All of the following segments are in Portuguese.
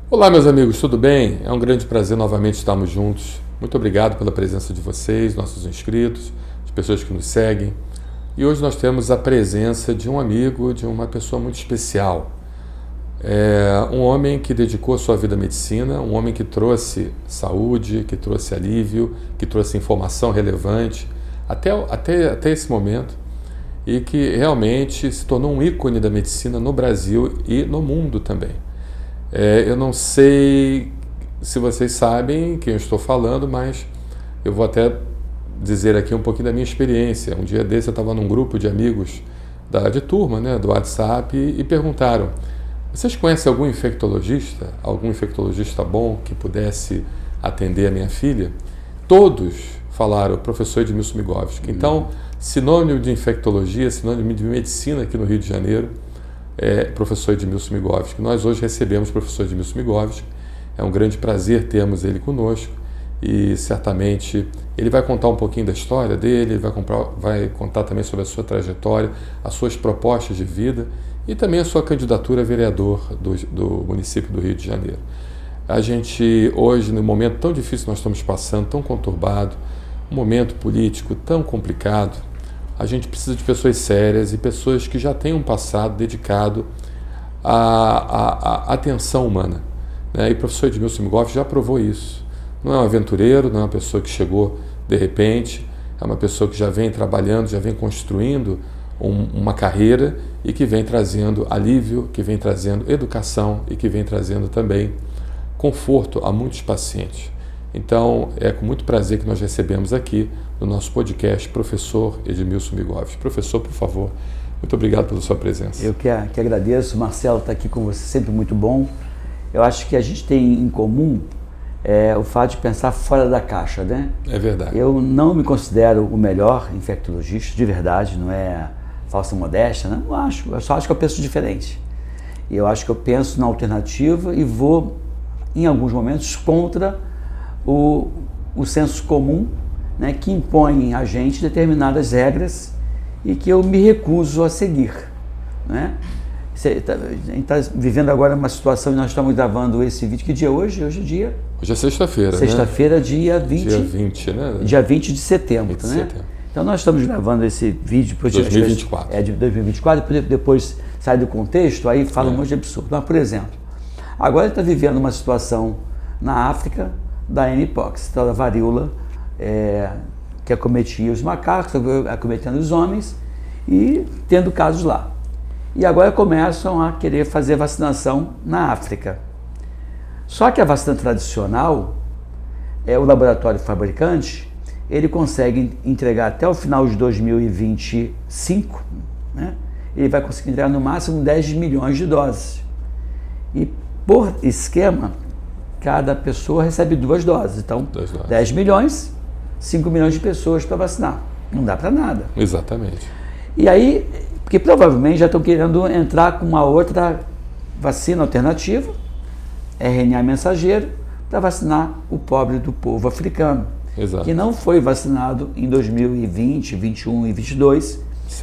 Olá, meus amigos, tudo bem? É um grande prazer novamente estarmos juntos. Muito obrigado pela presença de vocês, nossos inscritos, as pessoas que nos seguem. E hoje nós temos a presença de um amigo, de uma pessoa muito especial. É um homem que dedicou sua vida à medicina, um homem que trouxe saúde, que trouxe alívio, que trouxe informação relevante até esse momento e que realmente se tornou um ícone da medicina no Brasil e no mundo também. Eu não sei se vocês sabem quem eu estou falando, mas eu vou até dizer aqui um pouquinho da minha experiência. Um dia desse eu estava num grupo de amigos de turma, né, do WhatsApp, e perguntaram: vocês conhecem algum infectologista bom que pudesse atender a minha filha? Todos falaram: o professor Edmilson Migovski. Então, sinônimo de infectologia, sinônimo de medicina aqui no Rio de Janeiro, professor Edmilson Migovski. Nós hoje recebemos o professor Edmilson Migovski. É um grande prazer termos ele conosco e certamente ele vai contar um pouquinho da história dele, vai contar também sobre a sua trajetória, as suas propostas de vida e também a sua candidatura a vereador do município do Rio de Janeiro. A gente hoje, no momento tão difícil que nós estamos passando, tão conturbado, um momento político tão complicado, a gente precisa de pessoas sérias e pessoas que já têm um passado dedicado à atenção humana, né? E o professor Edmilson Migovski já provou isso. Não é um aventureiro, não é uma pessoa que chegou de repente, é uma pessoa que já vem trabalhando, já vem construindo uma carreira e que vem trazendo alívio, que vem trazendo educação e que vem trazendo também conforto a muitos pacientes. Então, é com muito prazer que nós recebemos aqui no nosso podcast professor Edmilson Migovski. Professor, por favor, muito obrigado pela sua presença. Eu que agradeço, Marcelo, estar aqui com você, sempre muito bom. Eu acho que a gente tem em comum o fato de pensar fora da caixa, né? É verdade. Eu não me considero o melhor infectologista, de verdade, não é falsa modéstia, né? Não acho, eu só acho que eu penso diferente. E eu acho que eu penso na alternativa e vou, em alguns momentos, contra o senso comum, né, que impõe a gente determinadas regras e que eu me recuso a seguir, né? A gente está vivendo agora uma situação e nós estamos gravando esse vídeo. Que dia é hoje? Hoje é dia... Hoje é sexta-feira, né? Sexta-feira, dia 20... Dia 20, né? Dia 20 de setembro, 20 de né? setembro. Então nós estamos gravando esse vídeo... 2024. É de 2024, depois sai do contexto, aí fala um monte de absurdo. Mas, por exemplo, agora está vivendo uma situação na África da mpox, da varíola, que acometia os macacos, acometendo os homens e tendo casos lá. E agora começam a querer fazer vacinação na África. Só que a vacina tradicional, o laboratório fabricante, ele consegue entregar até o final de 2025, né? Ele vai conseguir entregar no máximo 10 milhões de doses. E por esquema, cada pessoa recebe 2 doses. Então, 10 milhões, 5 milhões de pessoas para vacinar. Não dá para nada. Exatamente. E aí, porque provavelmente já estão querendo entrar com uma outra vacina alternativa, RNA mensageiro, para vacinar o pobre do povo africano. Exato. Que não foi vacinado em 2020, 2021 e 2022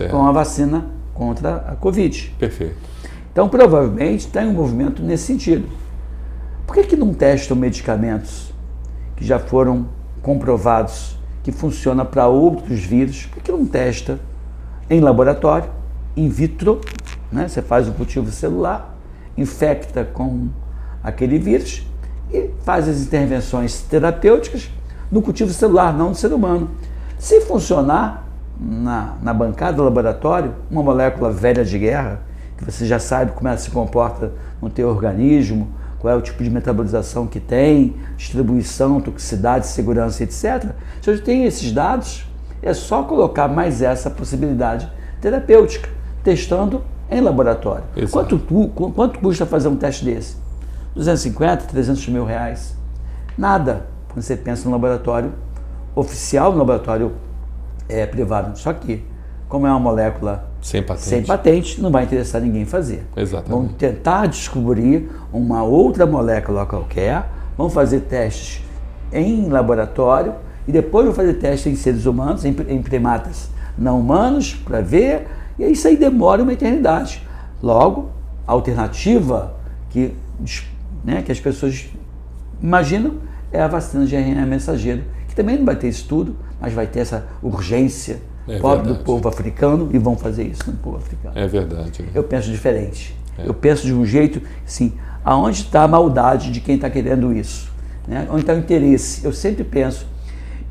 com a vacina contra a Covid. Perfeito. Então, provavelmente, tem um movimento nesse sentido. Por que não testam medicamentos que já foram comprovados que funcionam para outros vírus? Por que não testa em laboratório, in vitro, né? Você faz um cultivo celular, infecta com aquele vírus e faz as intervenções terapêuticas no cultivo celular, não no ser humano. Se funcionar na bancada do laboratório, uma molécula velha de guerra, que você já sabe como ela se comporta no teu organismo, qual é o tipo de metabolização que tem, distribuição, toxicidade, segurança, etc. Se eu tenho esses dados, é só colocar mais essa possibilidade terapêutica, testando em laboratório. Quanto custa fazer um teste desse? 250, 300 mil reais? Nada, quando você pensa no laboratório oficial, no laboratório privado. Só que, como é uma molécula sem patente, não vai interessar ninguém fazer. Exatamente. Vão tentar descobrir uma outra molécula qualquer, vão fazer testes em laboratório e depois vão fazer testes em seres humanos, em primatas não humanos, para ver, e isso aí demora uma eternidade. Logo, a alternativa que né, que as pessoas imaginam é a vacina de RNA mensageiro, que também não vai ter estudo, mas vai ter essa urgência pobre do povo africano, e vão fazer isso no povo africano. É verdade. Né? Eu penso diferente. Eu penso de um jeito, assim, aonde está a maldade de quem está querendo isso? Né? Onde está o interesse? Eu sempre penso.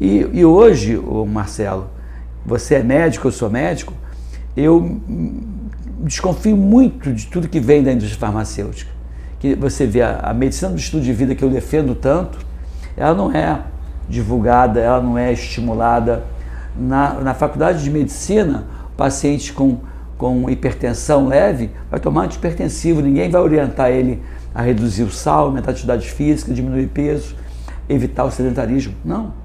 E hoje, Marcelo, você é médico, eu sou médico, eu desconfio muito de tudo que vem da indústria farmacêutica. Que você vê a medicina do estilo de vida que eu defendo tanto, ela não é divulgada, ela não é estimulada. Na faculdade de medicina, paciente com hipertensão leve vai tomar antihipertensivo, ninguém vai orientar ele a reduzir o sal, aumentar a atividade física, diminuir peso, evitar o sedentarismo. Não.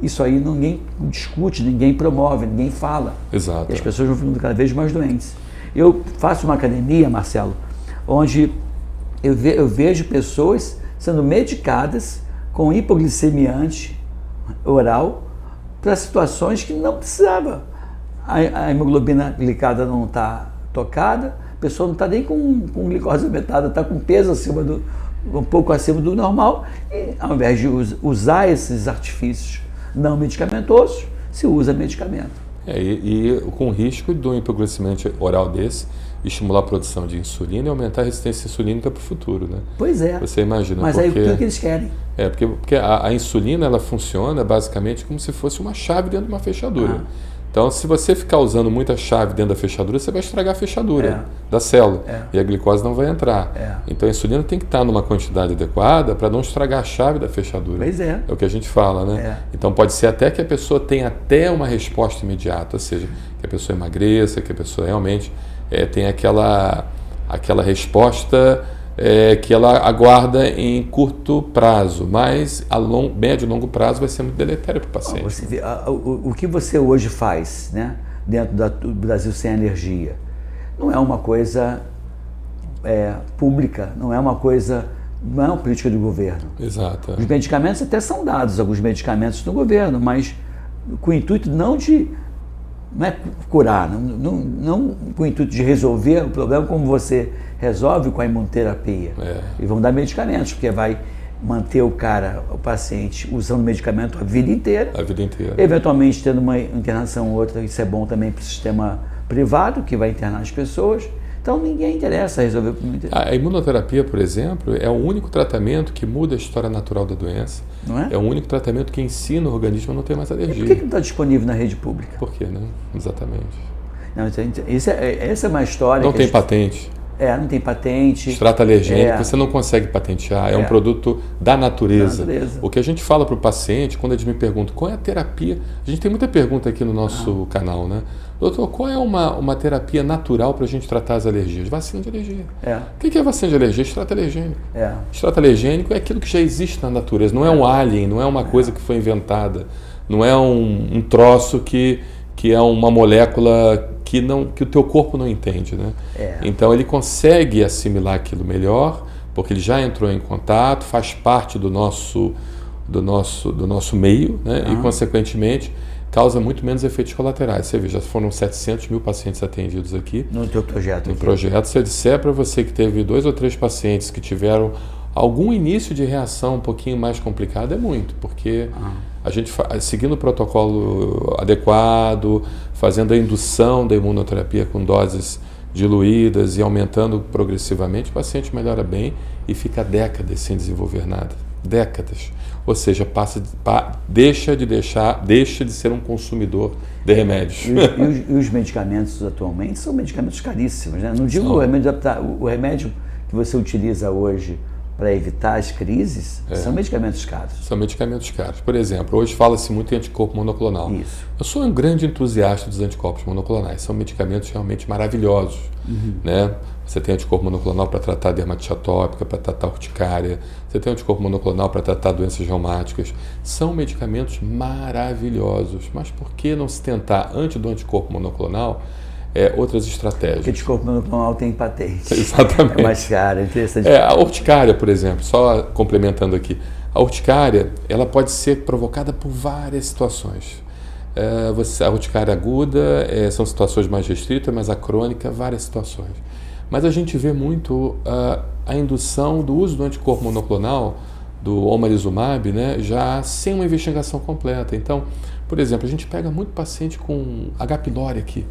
Isso aí ninguém discute, ninguém promove, ninguém fala. Exato. E as pessoas vão ficando cada vez mais doentes. Eu faço uma academia, Marcelo, onde eu vejo pessoas sendo medicadas com hipoglicemia oral para situações que não precisava. A hemoglobina glicada não está tocada, a pessoa não está nem com glicose aumentada, está com peso um pouco acima do normal, e ao invés de usar esses artifícios não medicamentosos, se usa medicamento. E com risco de um hipoglicemia oral desse estimular a produção de insulina e aumentar a resistência insulínica para o futuro, né? Pois é. Você imagina. Mas aí o que eles querem? Porque a insulina ela funciona basicamente como se fosse uma chave dentro de uma fechadura. Então, se você ficar usando muita chave dentro da fechadura, você vai estragar a fechadura da célula e a glicose não vai entrar. Então, a insulina tem que estar numa quantidade adequada para não estragar a chave da fechadura. Pois é. É o que a gente fala, né? Então, pode ser até que a pessoa tenha até uma resposta imediata, ou seja, que a pessoa emagreça, que a pessoa realmente tenha aquela resposta que ela aguarda em curto prazo, mas a médio e longo prazo vai ser muito deletério para o paciente. Você vê, o que você hoje faz, né, dentro do Brasil Sem Alergia não é uma coisa pública, não é uma política do governo. Exato. Os medicamentos até são dados, alguns medicamentos do governo, mas com o intuito não é curar, não com o intuito de resolver o problema como você resolve com a imunoterapia. E vão dar medicamentos, porque vai manter o paciente usando medicamento a vida inteira. A vida inteira. Eventualmente tendo uma internação ou outra, isso é bom também para o sistema privado, que vai internar as pessoas. Então ninguém interessa resolver o problema. A imunoterapia, por exemplo, é o único tratamento que muda a história natural da doença. Não é? É o único tratamento que ensina o organismo a não ter mais alergia. E por que não está disponível na rede pública? Por quê, né? Exatamente. Não, essa é uma história. Não tem patente. Não tem patente. Extrato alergênico, você não consegue patentear, é um produto da natureza. O que a gente fala para o paciente, quando eles me perguntam qual é a terapia, a gente tem muita pergunta aqui no nosso canal, né? Doutor, qual é uma terapia natural para a gente tratar as alergias? Vacina de alergia. O que é vacina de alergia? Extrato alergênico. Extrato alergênico é aquilo que já existe na natureza, não é um alien, não é uma coisa que foi inventada, não é um troço que é uma molécula que o teu corpo não entende, né? Então ele consegue assimilar aquilo melhor, porque ele já entrou em contato, faz parte do nosso meio, né? E consequentemente causa muito menos efeitos colaterais. Você vê, já foram 700 mil pacientes atendidos aqui. No teu projeto. No projeto, se eu disser para você que teve 2 ou 3 pacientes que tiveram algum início de reação um pouquinho mais complicado, é muito, porque a gente, seguindo o protocolo adequado, fazendo a indução da imunoterapia com doses diluídas e aumentando progressivamente, o paciente melhora bem e fica décadas sem desenvolver nada. Décadas. Ou seja, deixa de ser um consumidor de remédios. E os medicamentos atualmente são medicamentos caríssimos, né? Não digo o remédio que você utiliza hoje para evitar as crises, são medicamentos caros. São medicamentos caros. Por exemplo, hoje fala-se muito em anticorpo monoclonal. Isso. Eu sou um grande entusiasta dos anticorpos monoclonais. São medicamentos realmente maravilhosos. Né? Você tem anticorpo monoclonal para tratar dermatite atópica, para tratar urticária. Você tem anticorpo monoclonal para tratar doenças reumáticas. São medicamentos maravilhosos. Mas por que não se tentar, antes do anticorpo monoclonal, outras estratégias? Porque o anticorpo monoclonal tem patente. Exatamente. É mais caro, é interessante. A urticária, por exemplo, só complementando aqui, a urticária ela pode ser provocada por várias situações. A urticária aguda são situações mais restritas, mas a crônica, várias situações. Mas a gente vê muito a indução do uso do anticorpo monoclonal, do omalizumab, né, já sem uma investigação completa. Então, por exemplo, a gente pega muito paciente com H. pylori aqui.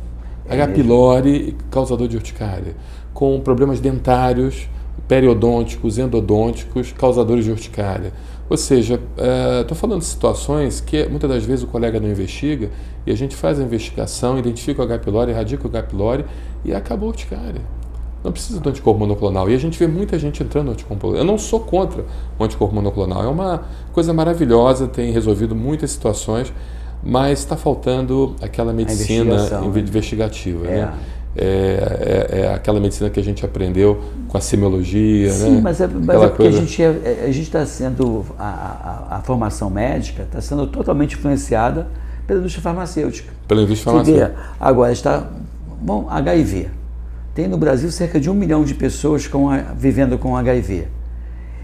H. pylori, causador de urticária, com problemas dentários, periodônticos, endodônticos, causadores de urticária. Ou seja, estou falando de situações que muitas das vezes o colega não investiga e a gente faz a investigação, identifica o H. pylori, erradica o H. pylori e acabou a urticária. Não precisa do anticorpo monoclonal. E a gente vê muita gente entrando no anticorpo monoclonal. Eu não sou contra o anticorpo monoclonal. É uma coisa maravilhosa, tem resolvido muitas situações, mas está faltando aquela medicina investigativa. É. Né? É aquela medicina que a gente aprendeu com a semiologia. Sim, né? mas é porque a gente está sendo, a formação médica está sendo totalmente influenciada pela indústria farmacêutica. Pela indústria farmacêutica. Agora está, bom, HIV. Tem no Brasil cerca de 1 milhão de pessoas vivendo com HIV.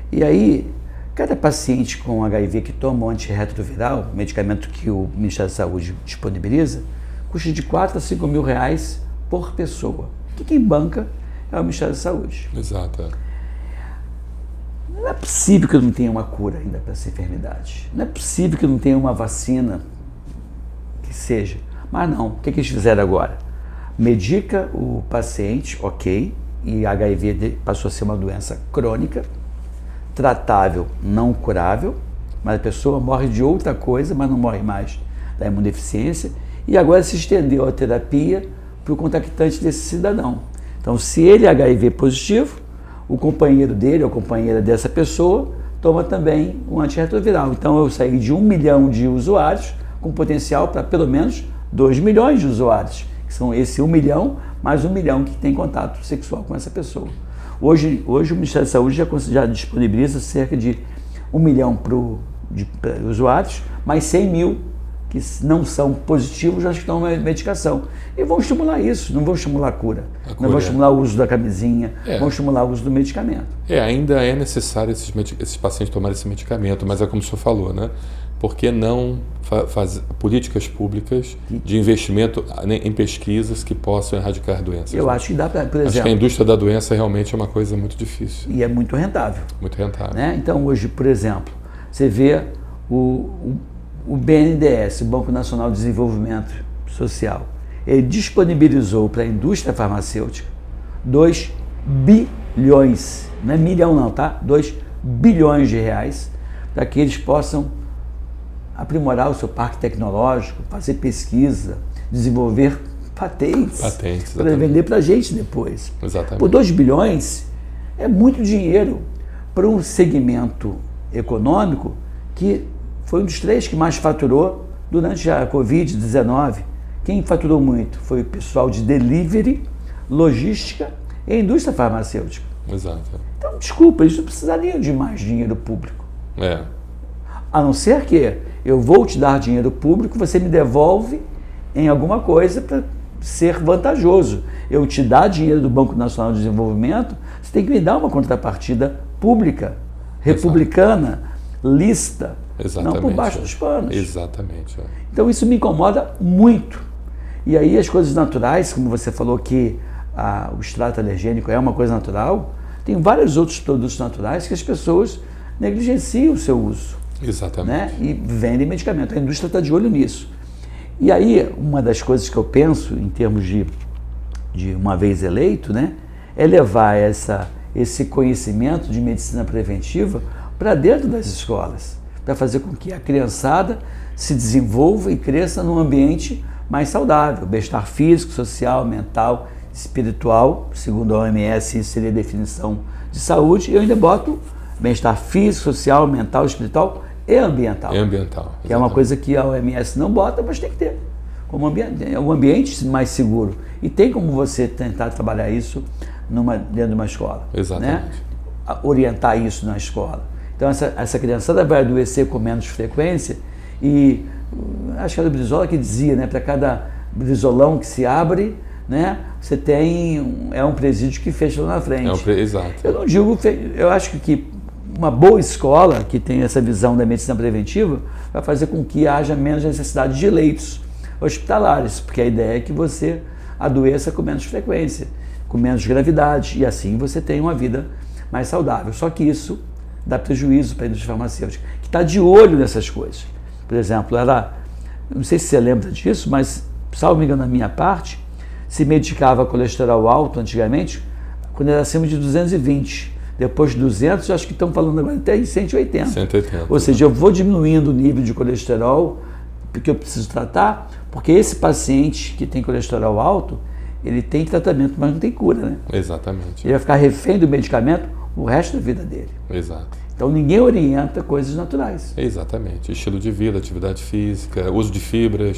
E aí, cada paciente com HIV que toma um antirretroviral, medicamento que o Ministério da Saúde disponibiliza, custa de 4 a 5 mil reais por pessoa. Que quem banca é o Ministério da Saúde. Exato. Não é possível que eu não tenha uma cura ainda para essa enfermidade. Não é possível que eu não tenha uma vacina que seja. Mas não, o que eles fizeram agora? Medica o paciente, ok, e HIV passou a ser uma doença crônica, tratável, não curável, mas a pessoa morre de outra coisa, mas não morre mais da imunodeficiência, e agora se estendeu a terapia para o contactante desse cidadão. Então, se ele é HIV positivo, o companheiro dele ou companheira dessa pessoa toma também um antirretroviral. Então, eu saí de 1 milhão de usuários com potencial para pelo menos 2 milhões de usuários. São esse 1 milhão, mais 1 milhão que tem contato sexual com essa pessoa. Hoje o Ministério da Saúde já disponibiliza cerca de 1 milhão para usuários, mais 100 mil que não são positivos já estão na medicação. E vão estimular isso, não vão estimular a cura. Não vão estimular o uso da camisinha, vão estimular o uso do medicamento. Ainda é necessário esses pacientes tomarem esse medicamento, mas é como o senhor falou, né? Por que não fazer políticas públicas de investimento em pesquisas que possam erradicar doenças? Eu acho que dá para, por exemplo... Acho que a indústria da doença realmente é uma coisa muito difícil. E é muito rentável. Muito rentável. Né? Então, hoje, por exemplo, você vê o BNDES, o Banco Nacional de Desenvolvimento Social, ele disponibilizou para a indústria farmacêutica 2 bilhões, não é milhão não, tá? 2 bilhões de reais para que eles possam aprimorar o seu parque tecnológico, fazer pesquisa, desenvolver patentes para vender para a gente depois. Exatamente. Por 2 bilhões é muito dinheiro para um segmento econômico que foi um dos 3 que mais faturou durante a Covid-19. Quem faturou muito foi o pessoal de delivery, logística e indústria farmacêutica. Exato. Então, desculpa, eles não precisariam de mais dinheiro público. A não ser que eu vou te dar dinheiro público, você me devolve em alguma coisa para ser vantajoso. Eu te dar dinheiro do Banco Nacional de Desenvolvimento, você tem que me dar uma contrapartida pública, republicana, lista, não por baixo dos panos. Exatamente. Então isso me incomoda muito. E aí as coisas naturais, como você falou que o extrato alergênico é uma coisa natural, tem vários outros produtos naturais que as pessoas negligenciam o seu uso. Exatamente. Né? E vendem medicamento. A indústria está de olho nisso. E aí, uma das coisas que eu penso, em termos de uma vez eleito, né, é levar esse conhecimento de medicina preventiva para dentro das escolas, para fazer com que a criançada se desenvolva e cresça num ambiente mais saudável, bem-estar físico, social, mental, espiritual, segundo a OMS, isso seria a definição de saúde, e eu ainda boto bem-estar físico, social, mental, espiritual e ambiental. Que é uma coisa que a OMS não bota, mas tem que ter. Como um ambiente mais seguro. E tem como você tentar trabalhar isso dentro de uma escola. Exatamente. Né? Orientar isso na escola. Então essa criançada vai adoecer com menos frequência e acho que era o Brizola que dizia, né, para cada brizolão que se abre, né, você tem um presídio que fecha lá na frente. Exato. Eu não digo, eu acho que uma boa escola que tem essa visão da medicina preventiva vai fazer com que haja menos necessidade de leitos hospitalares, porque a ideia é que você adoeça com menos frequência, com menos gravidade, e assim você tem uma vida mais saudável. Só que isso dá prejuízo para a indústria farmacêutica, que está de olho nessas coisas. Por exemplo, não sei se você lembra disso, mas, salvo me engano, na minha parte, se medicava colesterol alto antigamente, quando era acima de 220. Depois de 200, acho que estão falando agora até em 180. 180. Ou seja, eu vou diminuindo o nível de colesterol que eu preciso tratar, porque esse paciente que tem colesterol alto, ele tem tratamento, mas não tem cura, né? Exatamente. Ele vai ficar refém do medicamento o resto da vida dele. Exato. Então ninguém orienta coisas naturais. Exatamente. Estilo de vida, atividade física, uso de fibras.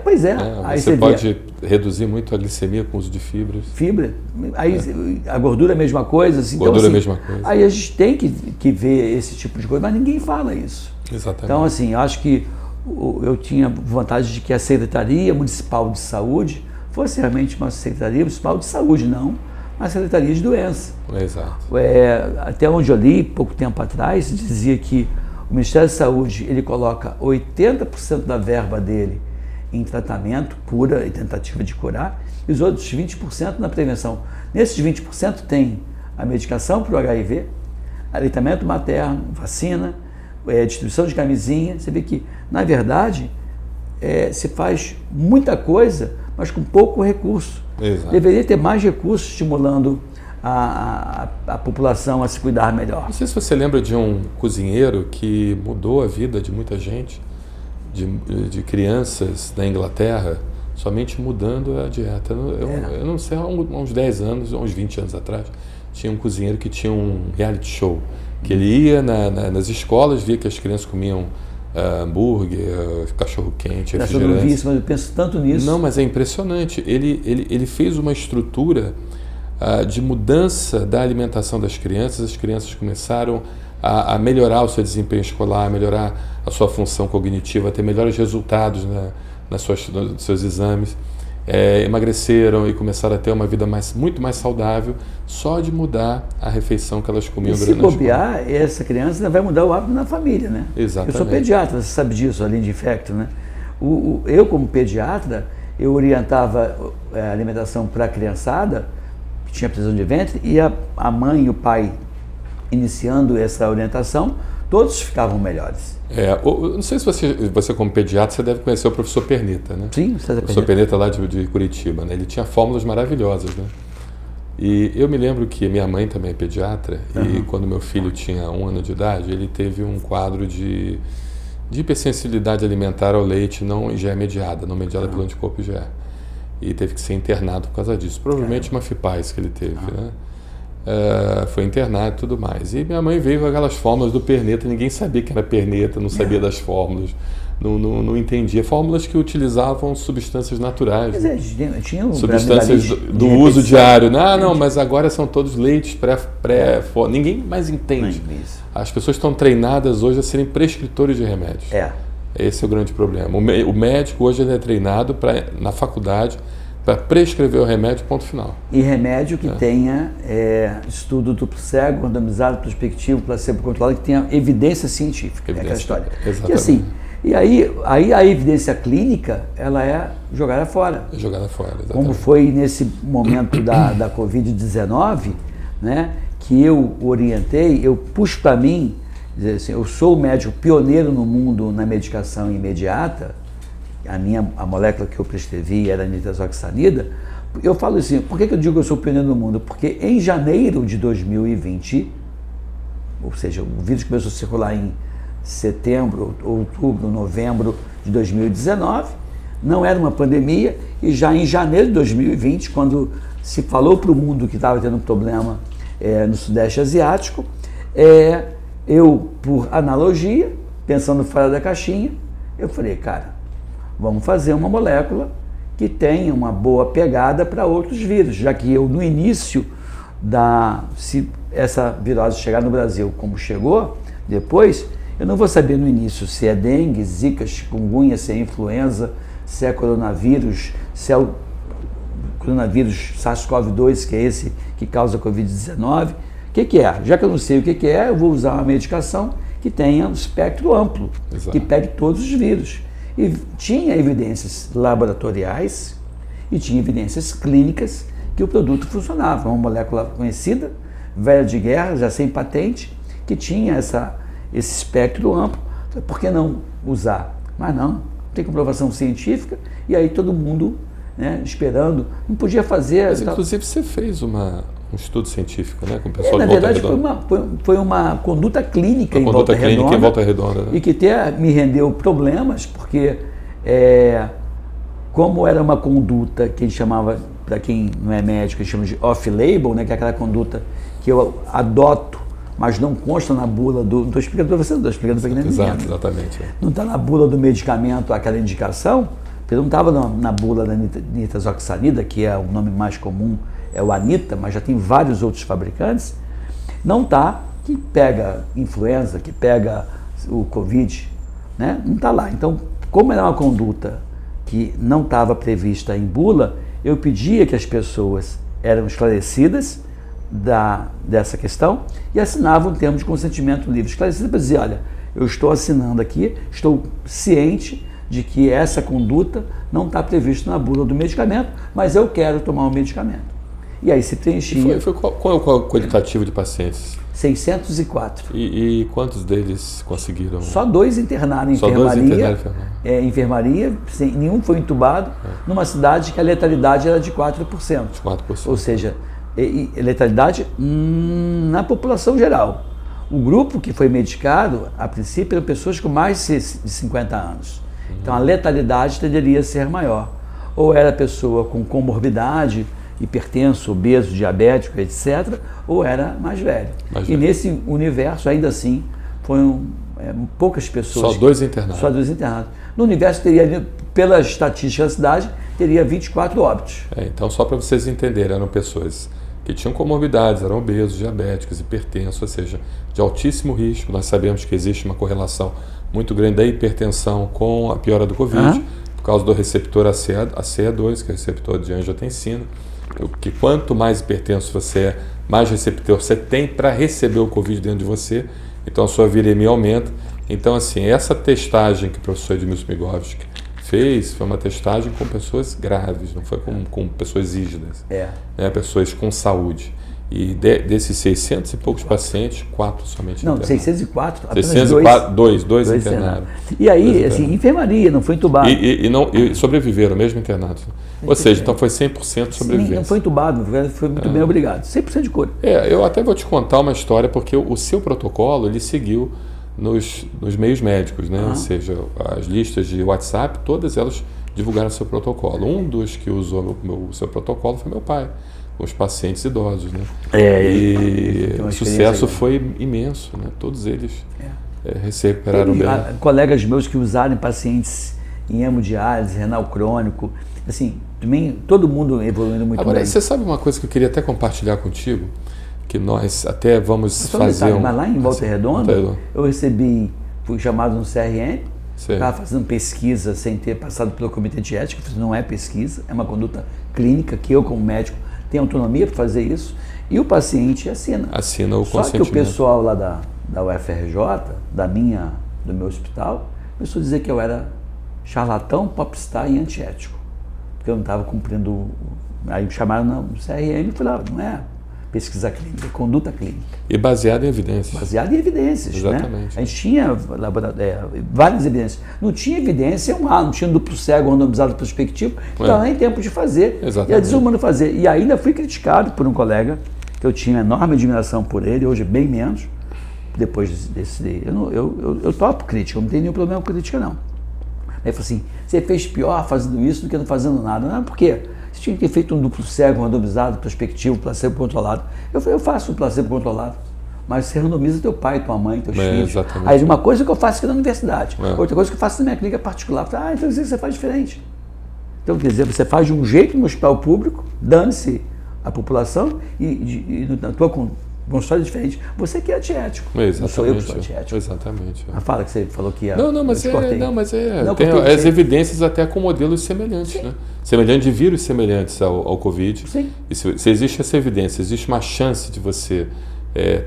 Pois é. Aí você pode reduzir muito a glicemia com o uso de fibras. Fibra. Aí a gordura é a mesma coisa. Assim, gordura então, é a mesma coisa. Aí a gente tem que ver esse tipo de coisa, mas ninguém fala isso. Exatamente. Então, assim, eu acho que eu tinha vontade de que a Secretaria Municipal de Saúde fosse realmente uma Secretaria Municipal de Saúde, não uma Secretaria de Doença. Exato. Até onde eu li, pouco tempo atrás, dizia que o Ministério da Saúde ele coloca 80% da verba dele em tratamento, cura e tentativa de curar, e os outros 20% na prevenção. Nesses 20% tem a medicação para o HIV, aleitamento materno, vacina, distribuição de camisinha. Você vê que, na verdade, se faz muita coisa, mas com pouco recurso. Exato. Deveria ter mais recursos estimulando a população a se cuidar melhor. Não sei se você lembra de um cozinheiro que mudou a vida de muita gente, de crianças da Inglaterra, somente mudando a dieta. Eu não sei, há uns 10 anos, uns 20 anos atrás, tinha um cozinheiro que tinha um reality show, que ele ia nas escolas, via que as crianças comiam hambúrguer, cachorro-quente, refrigerante. Eu não vi isso, mas eu penso tanto nisso. Não, mas é impressionante. Ele fez uma estrutura de mudança da alimentação das crianças. As crianças começaram a melhorar o seu desempenho escolar, a melhorar a sua função cognitiva, a ter melhores resultados nos seus exames. Emagreceram e começaram a ter uma vida muito mais saudável só de mudar a refeição que elas comiam. E se bobear, essa criança ainda vai mudar o hábito na família, né? Exatamente. Eu sou pediatra, você sabe disso, além de infecto, né? Eu, como pediatra, eu orientava a alimentação para a criançada que tinha prisão de ventre, e a mãe e o pai, iniciando essa orientação, todos ficavam melhores. Não sei se você como pediatra, você deve conhecer o professor Perneta, né? Sim, o professor Perneta lá de Curitiba, né? Ele tinha fórmulas maravilhosas, né? E eu me lembro que minha mãe também é pediatra, e quando meu filho tinha 1 ano de idade, ele teve um quadro de hipersensibilidade alimentar ao leite não IgE mediada, não mediada pelo anticorpo IgE. E teve que ser internado por causa disso. Provavelmente uma FIPAS que ele teve, né? Foi internado e tudo mais. E minha mãe veio com aquelas fórmulas do Perneta, ninguém sabia que era Perneta, não sabia das fórmulas, não entendia. Fórmulas que utilizavam substâncias naturais. Mas tinha substâncias do uso diário. Não, mas agora são todos leites ninguém mais entende. As pessoas estão treinadas hoje a serem prescritores de remédios. Esse é o grande problema. O médico hoje ele é treinado na faculdade para prescrever o remédio, ponto final. E remédio que tenha estudo duplo cego, randomizado, prospectivo, placebo controlado, que tenha evidência científica. Aquela história. Exatamente. E assim, aí a evidência clínica, ela é jogada fora. É jogada fora, exatamente. Como foi nesse momento da Covid-19, né, que eu orientei, eu puxo para mim, dizer assim, eu sou o médico pioneiro no mundo na medicação imediata. A molécula que eu prescrevi era a nitazoxanida. Eu falo assim, por que eu digo que eu sou o pioneiro no mundo? Porque em janeiro de 2020, ou seja, o vírus começou a circular em setembro, outubro, novembro de 2019, não era uma pandemia, e já em janeiro de 2020, quando se falou para o mundo que estava tendo um problema no Sudeste Asiático, eu, por analogia, pensando fora da caixinha, eu falei, cara, vamos fazer uma molécula que tenha uma boa pegada para outros vírus, já que eu, no início, se essa virose chegar no Brasil como chegou, depois, eu não vou saber no início se é dengue, zika, chikungunya, se é influenza, se é coronavírus, se é o coronavírus SARS-CoV-2, que é esse que causa Covid-19. O que é? Já que eu não sei o que é, eu vou usar uma medicação que tenha um espectro amplo, que pegue todos os vírus. E tinha evidências laboratoriais e tinha evidências clínicas que o produto funcionava. Uma molécula conhecida, velha de guerra, já sem patente, que tinha esse espectro amplo. Por que não usar? Mas não tem comprovação científica, e aí todo mundo, né, esperando, não podia fazer. Mas inclusive você fez um estudo científico, né, com o pessoal de Volta Redonda. Na verdade foi uma conduta clínica, em Volta Redonda, né? E que até me rendeu problemas, porque como era uma conduta que a gente chamava, para quem não é médico, a gente chama de off-label, né, que é aquela conduta que eu adoto, mas não consta na bula estou explicando para você, não estou explicando para quem não é Exato, exatamente. Não está na bula do medicamento aquela indicação, porque não estava na bula da nitazoxanida, que é o nome mais comum, é o Anita, mas já tem vários outros fabricantes, não está, que pega influenza, que pega o Covid, né? Não está lá. Então, como era uma conduta que não estava prevista em bula, eu pedia que as pessoas eram esclarecidas dessa questão e assinavam um termo de consentimento livre esclarecido para dizer, olha, eu estou assinando aqui, estou ciente de que essa conduta não está prevista na bula do medicamento, mas eu quero tomar o medicamento. E aí se preenchia... Qual é o quantitativo de pacientes? 604. E quantos deles conseguiram? Só 2 internaram em enfermaria. Enfermaria, nenhum foi entubado, numa cidade que a letalidade era de 4%. 4%. Ou seja, letalidade na população geral. O grupo que foi medicado, a princípio, eram pessoas com mais de 50 anos. Então a letalidade tenderia a ser maior. Ou era pessoa com comorbidade, hipertenso, obeso, diabético, etc., ou era mais velho. Nesse universo, ainda assim, foram poucas pessoas. Só 2 internados. Só 2 internados. No universo, teria, pela estatística da cidade, teria 24 óbitos. Então, só para vocês entenderem, eram pessoas que tinham comorbidades, eram obesos, diabéticos, hipertensos, ou seja, de altíssimo risco. Nós sabemos que existe uma correlação muito grande da hipertensão com a piora do Covid, por causa do receptor ACE2, que é o receptor de angiotensina, que quanto mais hipertenso você é, mais receptor você tem para receber o Covid dentro de você, então a sua viremia aumenta. Então, assim, essa testagem que o professor Edmilson Migovski fez foi uma testagem com pessoas graves, não foi com pessoas rígidas, né, pessoas com saúde. E desses 600 e poucos pacientes, 4 somente internados. Não, 604, apenas 604, dois internados. E aí, assim, enfermaria, não foi entubado. E sobreviveram, mesmo internados. Ou seja, então foi 100% sobrevivência. Sim, não foi entubado, foi muito bem, obrigado. 100% de cura. Eu até vou te contar uma história, porque o seu protocolo, ele seguiu nos meios médicos, né? Ou seja, as listas de WhatsApp, todas elas divulgaram o seu protocolo. Um dos que usou o seu protocolo foi meu pai, com os pacientes idosos, né? E o sucesso foi imenso, né? Todos eles se recuperaram bem. Colegas meus que usaram pacientes em hemodiálise, renal crônico, assim, também todo mundo evoluindo muito bem. Agora, você sabe uma coisa que eu queria até compartilhar contigo, que nós até vamos fazer mas lá em Volta Redonda, eu fui chamado no CRM, estava fazendo pesquisa sem ter passado pelo comitê de ética, não é pesquisa, é uma conduta clínica que eu, como médico, tenho autonomia para fazer isso, e o paciente assina. Assina o Só consentimento. que o pessoal lá da UFRJ, do meu hospital, começou a dizer que eu era charlatão, popstar e antiético, porque eu não estava cumprindo. Aí me chamaram no CRM e falaram, não é pesquisa clínica, é conduta clínica. E baseado em evidências. Baseado em evidências, exatamente. Né? A gente tinha várias evidências. Não tinha evidência, não tinha duplo cego, randomizado prospectivo, não estava nem tempo de fazer. Exatamente. E a desumano fazer. E ainda fui criticado por um colega, que eu tinha enorme admiração por ele, hoje bem menos, depois desse... Eu topo crítica, eu não tenho nenhum problema com crítica, não. Aí ele falou assim, você fez pior fazendo isso do que não fazendo nada. Não, por quê? Você tinha que ter feito um duplo cego, randomizado, prospectivo, placebo controlado. Eu falei, eu faço um placebo controlado, mas você randomiza teu pai, tua mãe, teus filhos. Exatamente. Aí uma coisa que eu faço aqui na universidade, outra coisa que eu faço na minha clínica particular. Eu falei, então você faz diferente. Então, quer dizer, você faz de um jeito no hospital público, dane-se a população, e na tua consultório diferente. Você que é antiético. Exatamente. Não sou eu que sou antiético. Exatamente. Fala que você falou que ia. Mas tem as evidências até com modelos semelhantes, né? Semelhantes de vírus semelhantes ao Covid. Sim. E se existe essa evidência, existe uma chance de você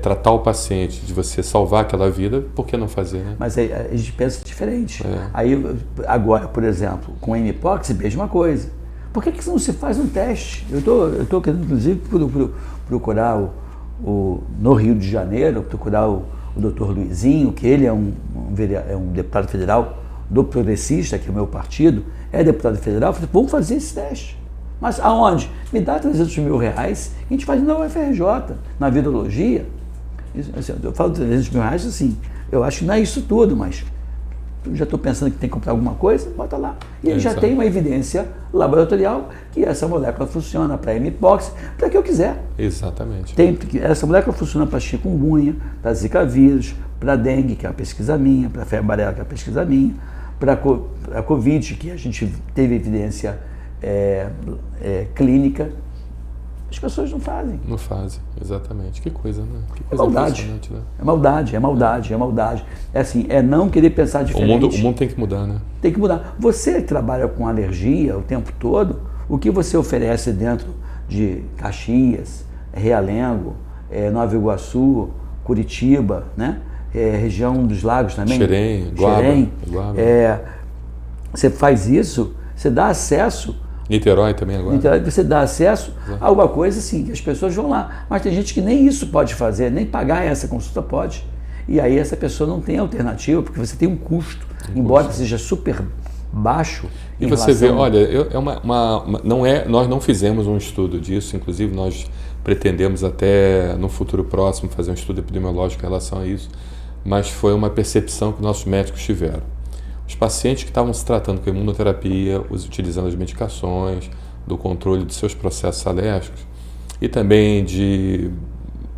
tratar o paciente, de você salvar aquela vida, por que não fazer, né? Mas aí, a gente pensa diferente. Aí, agora, por exemplo, com Mpox, mesma coisa. Por que não se faz um teste? Eu estou querendo, inclusive, procurar no Rio de Janeiro, procurar o Dr. Luizinho, que ele é um deputado federal do Progressista, que é o meu partido, é deputado federal. Eu falei, vamos fazer esse teste. Mas aonde? Me dá R$300 mil, a gente faz na UFRJ, na virologia. Eu falo R$300 mil assim, eu acho que não é isso tudo, mas eu já estou pensando que tem que comprar alguma coisa, bota lá. E ele já tem uma evidência laboratorial que essa molécula funciona para mpox, para o que eu quiser. Exatamente. Essa molécula funciona para chikungunya, para zika vírus, para dengue, que é uma pesquisa minha, para febre amarela, que é uma pesquisa minha, para a covid, que a gente teve evidência clínica. As pessoas não fazem. Não fazem, exatamente. Que coisa, né? Que É coisa maldade. impressionante, né? É maldade. É assim, é não querer pensar diferente. O mundo tem que mudar, né? Tem que mudar. Você trabalha com alergia o tempo todo, o que você oferece dentro de Caxias, Realengo, Nova Iguaçu, Curitiba, né? Região dos lagos também. Xerém. Você faz isso, você dá acesso. Niterói também agora. Niterói, você dá acesso a alguma coisa assim, que as pessoas vão lá. Mas tem gente que nem isso pode fazer, nem pagar essa consulta pode. E aí essa pessoa não tem alternativa, porque você tem um custo, embora seja super baixo. E você vê, olha, nós não fizemos um estudo disso, inclusive nós pretendemos até no futuro próximo fazer um estudo epidemiológico em relação a isso, mas foi uma percepção que nossos médicos tiveram. Os pacientes que estavam se tratando com imunoterapia, utilizando as medicações, do controle de seus processos alérgicos e também de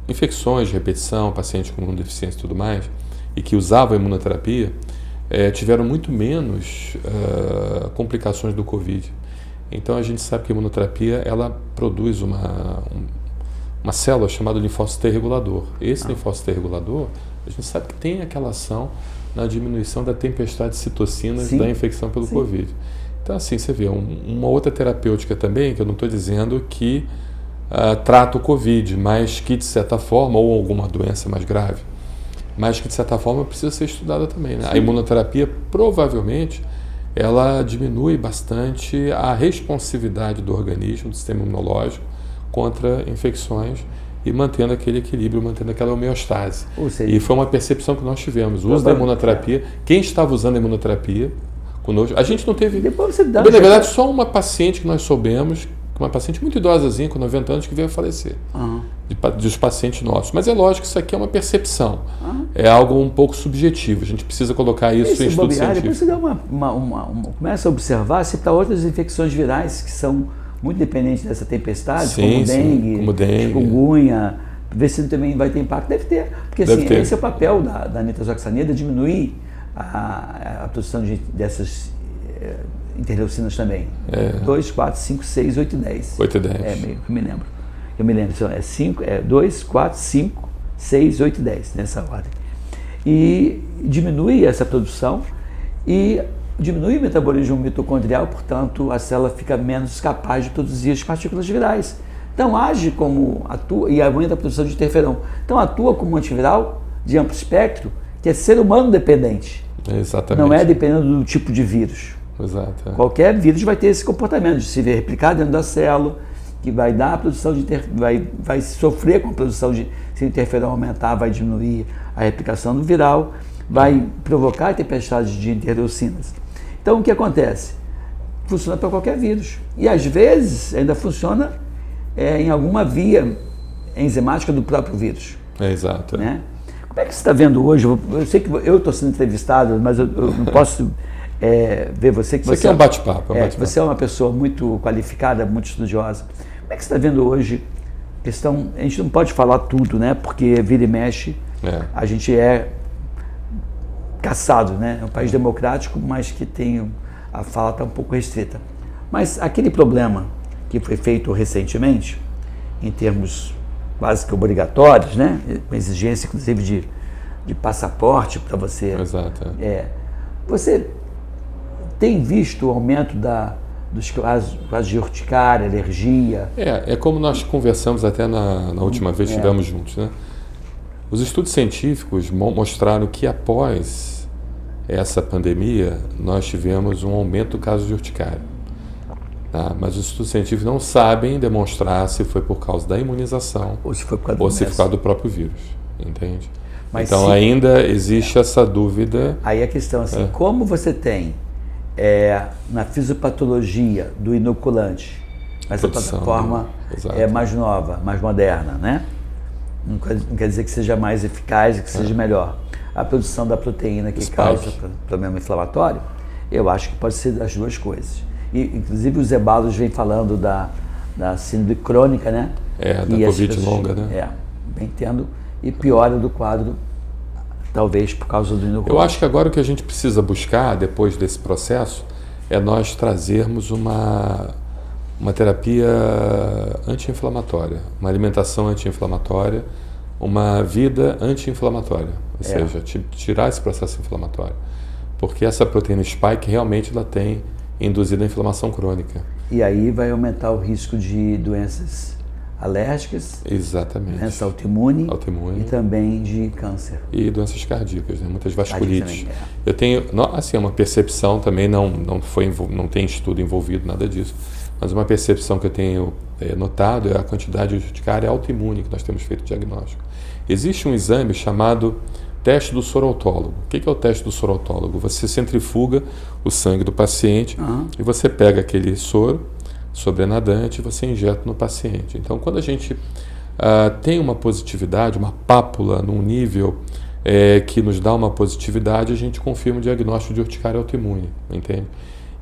infecções de repetição, pacientes com imunodeficiência e tudo mais, e que usavam a imunoterapia, tiveram muito menos complicações do Covid. Então a gente sabe que a imunoterapia ela produz uma célula chamada linfócito T regulador. Esse linfócito T regulador, a gente sabe que tem aquela ação na diminuição da tempestade de citocinas da infecção pelo Covid. Então, assim, você vê, uma outra terapêutica também, que eu não estou dizendo que trata o Covid, mas que, de certa forma, ou alguma doença mais grave, mas que, de certa forma, precisa ser estudada também, né? A imunoterapia, provavelmente, ela diminui bastante a responsividade do organismo, do sistema imunológico, contra infecções, e mantendo aquele equilíbrio, mantendo aquela homeostase. E foi uma percepção que nós tivemos. O uso da imunoterapia, quem estava usando a imunoterapia conosco, a gente não teve... Na verdade, só uma paciente que nós soubemos, uma paciente muito idosazinha, com 90 anos, que veio a falecer. Dos pacientes nossos. Mas é lógico que isso aqui é uma percepção. É algo um pouco subjetivo. A gente precisa colocar isso em estudo científico. Depois você dá começa a observar se para outras infecções virais que são muito dependente dessa tempestade, como dengue, chikungunya, ver se também vai ter impacto. Deve ter, porque esse é o papel da nitazoxanida, diminuir a produção dessas interleucinas também. 2, 4, 5, 6, 8 e 10. 8 e 10. Eu me lembro. 2, 4, 5, 6, 8 e 10, nessa ordem. E diminui essa produção e diminui o metabolismo mitocondrial, portanto, a célula fica menos capaz de produzir as partículas virais. Então, age como atua e aumenta a produção de interferon. Então, atua como um antiviral de amplo espectro, que é ser humano dependente. Exatamente. Não é dependendo do tipo de vírus. Exato. Qualquer vírus vai ter esse comportamento de se ver replicado dentro da célula, que vai dar a produção de vai sofrer com a produção de, se o interferon aumentar, vai diminuir a replicação do viral, vai provocar tempestades de interleucinas. Então, o que acontece? Funciona para qualquer vírus. E, às vezes, ainda funciona em alguma via enzimática do próprio vírus. Exato. Né? Como é que você está vendo hoje? Eu sei que eu estou sendo entrevistado, mas eu não posso ver você... Isso aqui é um bate-papo. Você é uma pessoa muito qualificada, muito estudiosa. Como é que você está vendo hoje questão... A gente não pode falar tudo, né? Porque vira e mexe, a gente caçado, né? É um país democrático, mas que a fala está um pouco restrita. Mas aquele problema que foi feito recentemente, em termos quase que obrigatórios, né? Com exigência, inclusive, de passaporte para você. Exato. Você tem visto o aumento dos casos de urticária, alergia? É como nós conversamos até na última vez que estivemos juntos, né? Os estudos científicos mostraram que após essa pandemia, nós tivemos um aumento do caso de urticária. Tá? Mas os estudos científicos não sabem demonstrar se foi por causa da imunização ou se foi por causa do próprio vírus, entende? Mas então ainda existe essa dúvida. Aí a questão assim, como você tem na fisiopatologia do inoculante, essa plataforma mais nova, mais moderna, né? Não quer dizer que seja mais eficaz e que seja melhor. A produção da proteína que causa problema inflamatório, eu acho que pode ser das duas coisas. E, inclusive, os Ebalos vêm falando da síndrome crônica, né? Da Covid longa, né? Vem tendo, e piora do quadro, talvez por causa do inoculante. Eu acho que agora o que a gente precisa buscar, depois desse processo, é nós trazermos uma terapia anti-inflamatória, uma alimentação anti-inflamatória, uma vida anti-inflamatória, ou seja, tirar esse processo inflamatório. Porque essa proteína spike realmente ela tem induzido a inflamação crônica. E aí vai aumentar o risco de doenças alérgicas, exatamente, doença autoimune e também de câncer. E doenças cardíacas, né? Muitas vasculites. Eu tenho, assim, uma percepção também, não tem estudo envolvido, nada disso, mas uma percepção que eu tenho notado é a quantidade de urticária autoimune que nós temos feito diagnóstico. Existe um exame chamado teste do sorautólogo. O que é o teste do sorautólogo? Você centrifuga o sangue do paciente e você pega aquele soro sobrenadante e você injeta no paciente. Então, quando a gente tem uma positividade, uma pápula num nível que nos dá uma positividade, a gente confirma o diagnóstico de urticária autoimune, entende?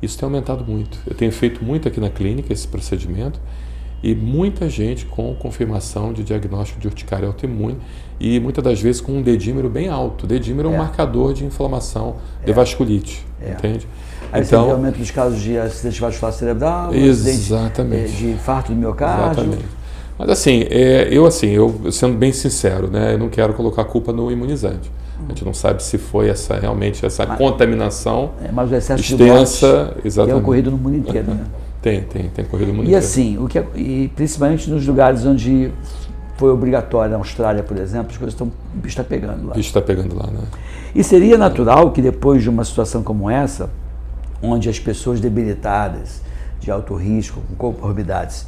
Isso tem aumentado muito. Eu tenho feito muito aqui na clínica esse procedimento e muita gente com confirmação de diagnóstico de urticária autoimune e muitas das vezes com um dedímero bem alto. Dedímero é um marcador de inflamação, de vasculite, entende? Aí então, você vê aumento dos casos de acidente vascular cerebral, exatamente, de infarto do miocárdio. Exatamente. Mas assim, eu sendo bem sincero, né, eu não quero colocar a culpa no imunizante. A gente não sabe se foi realmente essa contaminação mas o excesso extensa, de morte tem ocorrido no mundo inteiro, né? Tem ocorrido no mundo inteiro. Assim, e principalmente nos lugares onde foi obrigatório, na Austrália, por exemplo, as coisas o bicho está pegando lá. O bicho está pegando lá, né? E seria natural que depois de uma situação como essa, onde as pessoas debilitadas, de alto risco, com comorbidades,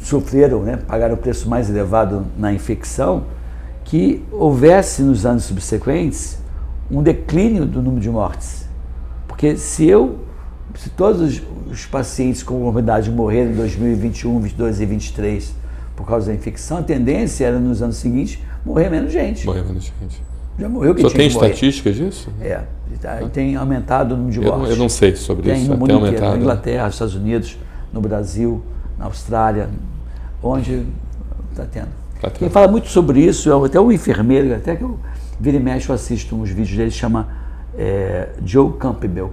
sofreram, né, pagaram o preço mais elevado na infecção, que houvesse nos anos subsequentes um declínio do número de mortes. Porque se todos os pacientes com comorbidade morreram em 2021, 2022 e 2023 por causa da infecção, a tendência era nos anos seguintes morrer menos gente. Morrer menos gente. Já morreu quem tinha que morrer. Só tem estatísticas disso? Tem aumentado o número de mortes. Eu não sei sobre isso. No mundo inteiro, na Inglaterra, nos Estados Unidos, no Brasil, na Austrália, onde está tendo. Quem fala muito sobre isso é até um enfermeiro, até que eu vira e mexe, eu assisto uns vídeos dele, chama Joe Campbell.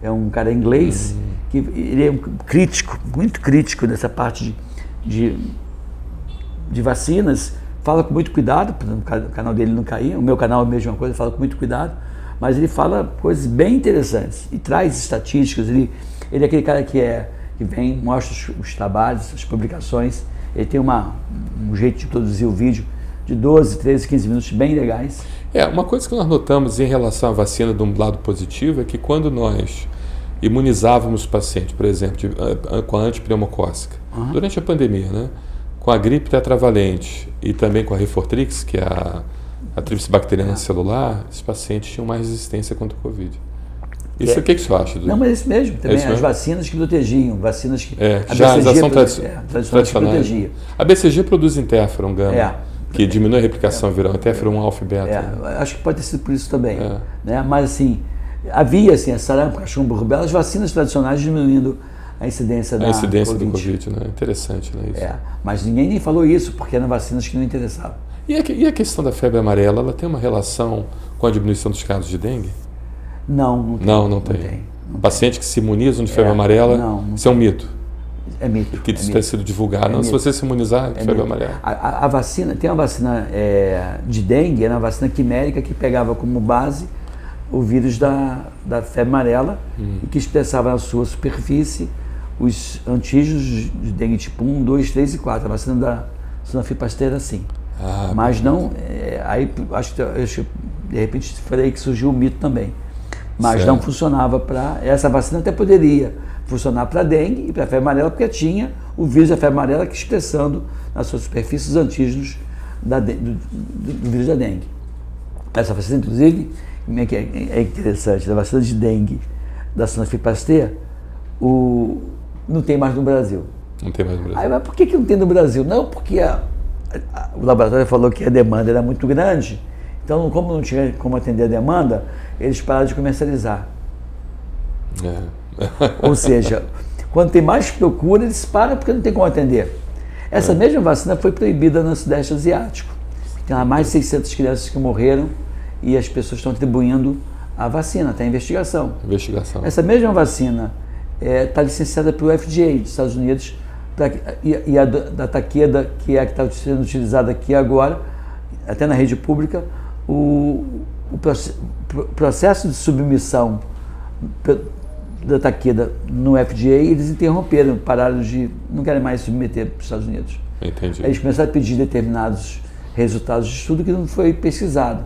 É um cara inglês, que ele é crítico, muito crítico dessa parte de vacinas, fala com muito cuidado, para o canal dele não cair, o meu canal é a mesma coisa, fala com muito cuidado, mas ele fala coisas bem interessantes e traz estatísticas, ele é aquele cara que vem, mostra os trabalhos, as publicações, ele tem um jeito de produzir o vídeo de 12, 13, 15 minutos bem legais. Uma coisa que nós notamos em relação à vacina de um lado positivo é que quando nós imunizávamos o paciente, por exemplo, com a antipneumocócica, durante a pandemia, né, com a gripe tetravalente e também com a Refortrix, que é a tríplice bacteriana celular, esses pacientes tinham mais resistência contra o Covid. Isso o que você acha? Não, mas é isso mesmo. Também as vacinas que protegiam, vacinas que já são tradicionais. Que protegia. A BCG produz interferon gama, que diminui a replicação viral, interferon alfa e beta. Acho que pode ter sido por isso também. Né? Mas assim, havia a sarampo, cachumbo, rubéola, as vacinas tradicionais diminuindo a incidência do Covid, né? Interessante, né? Isso. Mas ninguém nem falou isso, porque eram vacinas que não interessavam. E a questão da febre amarela, ela tem uma relação com a diminuição dos casos de dengue? Não tem. Pacientes que se imunizam de febre amarela, isso é um mito. É mito. Que isso tem sido divulgado. Se você se imunizar de febre amarela. A vacina, tem uma vacina de dengue, era uma vacina quimérica que pegava como base o vírus da febre amarela e que expressava na sua superfície os antígenos de dengue tipo 1, 2, 3 e 4. A vacina da Sanofi Pasteur assim. Mas não, aí acho que de repente foi aí que surgiu o mito também. mas certo. não funcionava para... Essa vacina até poderia funcionar para dengue e para febre amarela, porque tinha o vírus da febre amarela que expressando nas suas superfícies os antígenos do vírus da dengue. Essa vacina, inclusive, é interessante, a vacina de dengue da Sanofi Pasteur, não tem mais no Brasil. Não tem mais no Brasil. Aí, mas por que não tem no Brasil? Não, porque o laboratório falou que a demanda era muito grande, então como não tinha como atender a demanda, eles pararam de comercializar. Ou seja, quando tem mais procura, eles param porque não tem como atender. Essa mesma vacina foi proibida no Sudeste Asiático. Tem lá mais de 600 crianças que morreram e as pessoas estão atribuindo a vacina, tem investigação. Essa mesma vacina está licenciada pelo FDA dos Estados Unidos e a da Takeda, que é a que está sendo utilizada aqui agora, até na rede pública, o processo de submissão da Takeda no FDA, eles interromperam, pararam não querem mais submeter para os Estados Unidos. Entendi. Eles começaram a pedir determinados resultados de estudo que não foi pesquisado.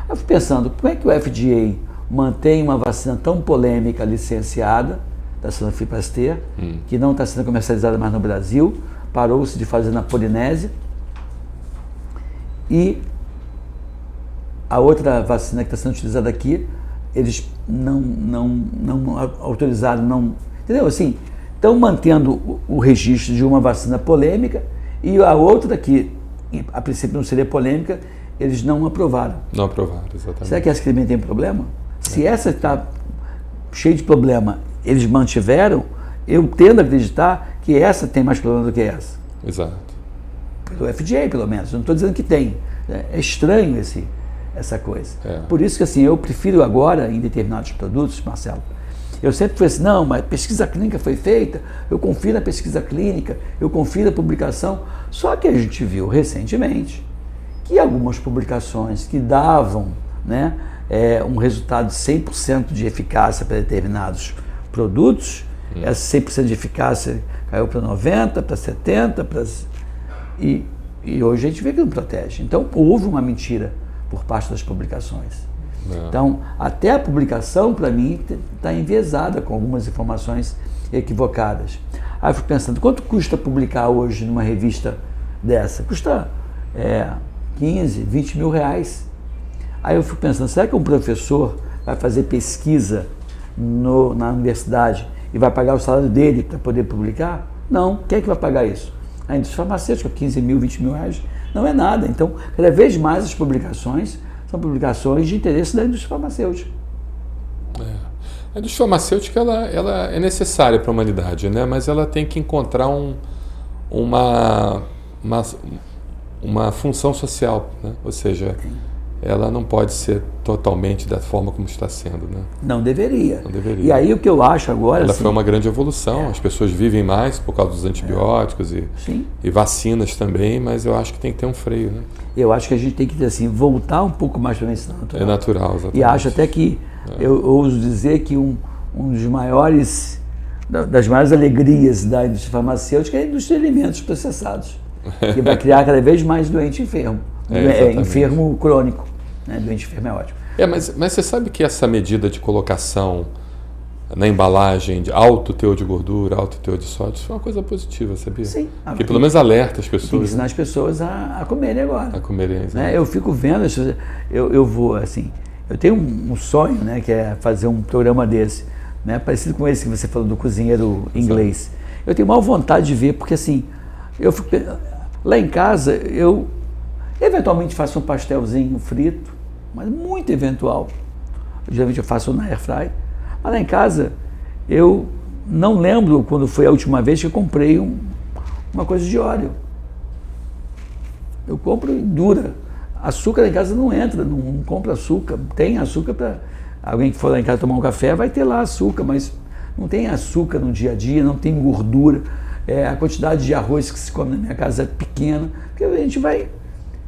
Eu fui pensando, como é que o FDA mantém uma vacina tão polêmica licenciada, da Sanofi Pasteur, que não está sendo comercializada mais no Brasil, parou-se de fazer na Polinésia, e a outra vacina que está sendo utilizada aqui, eles não autorizaram, entendeu? Assim, estão mantendo o registro de uma vacina polêmica e a outra que, a princípio, não seria polêmica, eles não aprovaram. Não aprovaram, exatamente. Será que essa também tem problema? Se essa está cheia de problema, eles mantiveram, eu tendo a acreditar que essa tem mais problema do que essa. Exato. Pelo FDA, pelo menos. Não estou dizendo que tem. É estranho essa coisa. Por isso que assim, eu prefiro agora, em determinados produtos, Marcelo, eu sempre falei assim, não, mas pesquisa clínica foi feita, eu confio na pesquisa clínica, eu confio na publicação. Só que a gente viu recentemente que algumas publicações que davam, né, um resultado de 100% de eficácia para determinados produtos, essa 100% de eficácia caiu para 90%, para 70%, e hoje a gente vê que não protege. Então, houve uma mentira por parte das publicações. Então, até a publicação, para mim, está enviesada com algumas informações equivocadas. Aí eu fico pensando, quanto custa publicar hoje numa revista dessa? Custa 15, 20 mil reais. Aí eu fico pensando, será que um professor vai fazer pesquisa na universidade e vai pagar o salário dele para poder publicar? Não. Quem é que vai pagar isso? A indústria farmacêutica, 15 mil, 20 mil reais, não é nada. Então, cada vez mais as publicações são publicações de interesse da indústria farmacêutica. A indústria farmacêutica ela é necessária para a humanidade, né? Mas ela tem que encontrar uma função social, né? Ou seja, ela não pode ser totalmente da forma como está sendo, né? Não deveria. Não deveria. E aí o que eu acho agora... Ela foi uma grande evolução, as pessoas vivem mais por causa dos antibióticos e vacinas também, mas eu acho que tem que ter um freio, né? Eu acho que a gente tem que assim, voltar um pouco mais para a medicina natural. É natural, exatamente. E acho até que, eu ouso dizer que um dos maiores, das maiores alegrias da indústria farmacêutica é a indústria de alimentos processados, que vai criar cada vez mais doente enfermo, enfermo crônico, né? Doente enfermo é ótimo. Mas você sabe que essa medida de colocação na embalagem de alto teor de gordura, alto teor de sódio, isso é uma coisa positiva, sabia? Sim. Porque pelo menos alerta as pessoas. Tem que ensinar as pessoas a comerem agora. A comerem, né? Eu fico vendo, eu vou assim, eu tenho um sonho, né, que é fazer um programa desse, né, parecido com esse que você falou do cozinheiro inglês. Eu tenho maior vontade de ver, porque assim, lá em casa, eu eventualmente faço um pastelzinho frito, mas muito eventual. Geralmente eu faço na airfry. Mas lá em casa, eu não lembro quando foi a última vez que eu comprei uma coisa de óleo. Eu compro e dura. Açúcar lá em casa não entra, não compra açúcar. Tem açúcar para alguém que for lá em casa tomar um café, vai ter lá açúcar, mas não tem açúcar no dia a dia, não tem gordura. A quantidade de arroz que se come na minha casa é pequena, porque a gente vai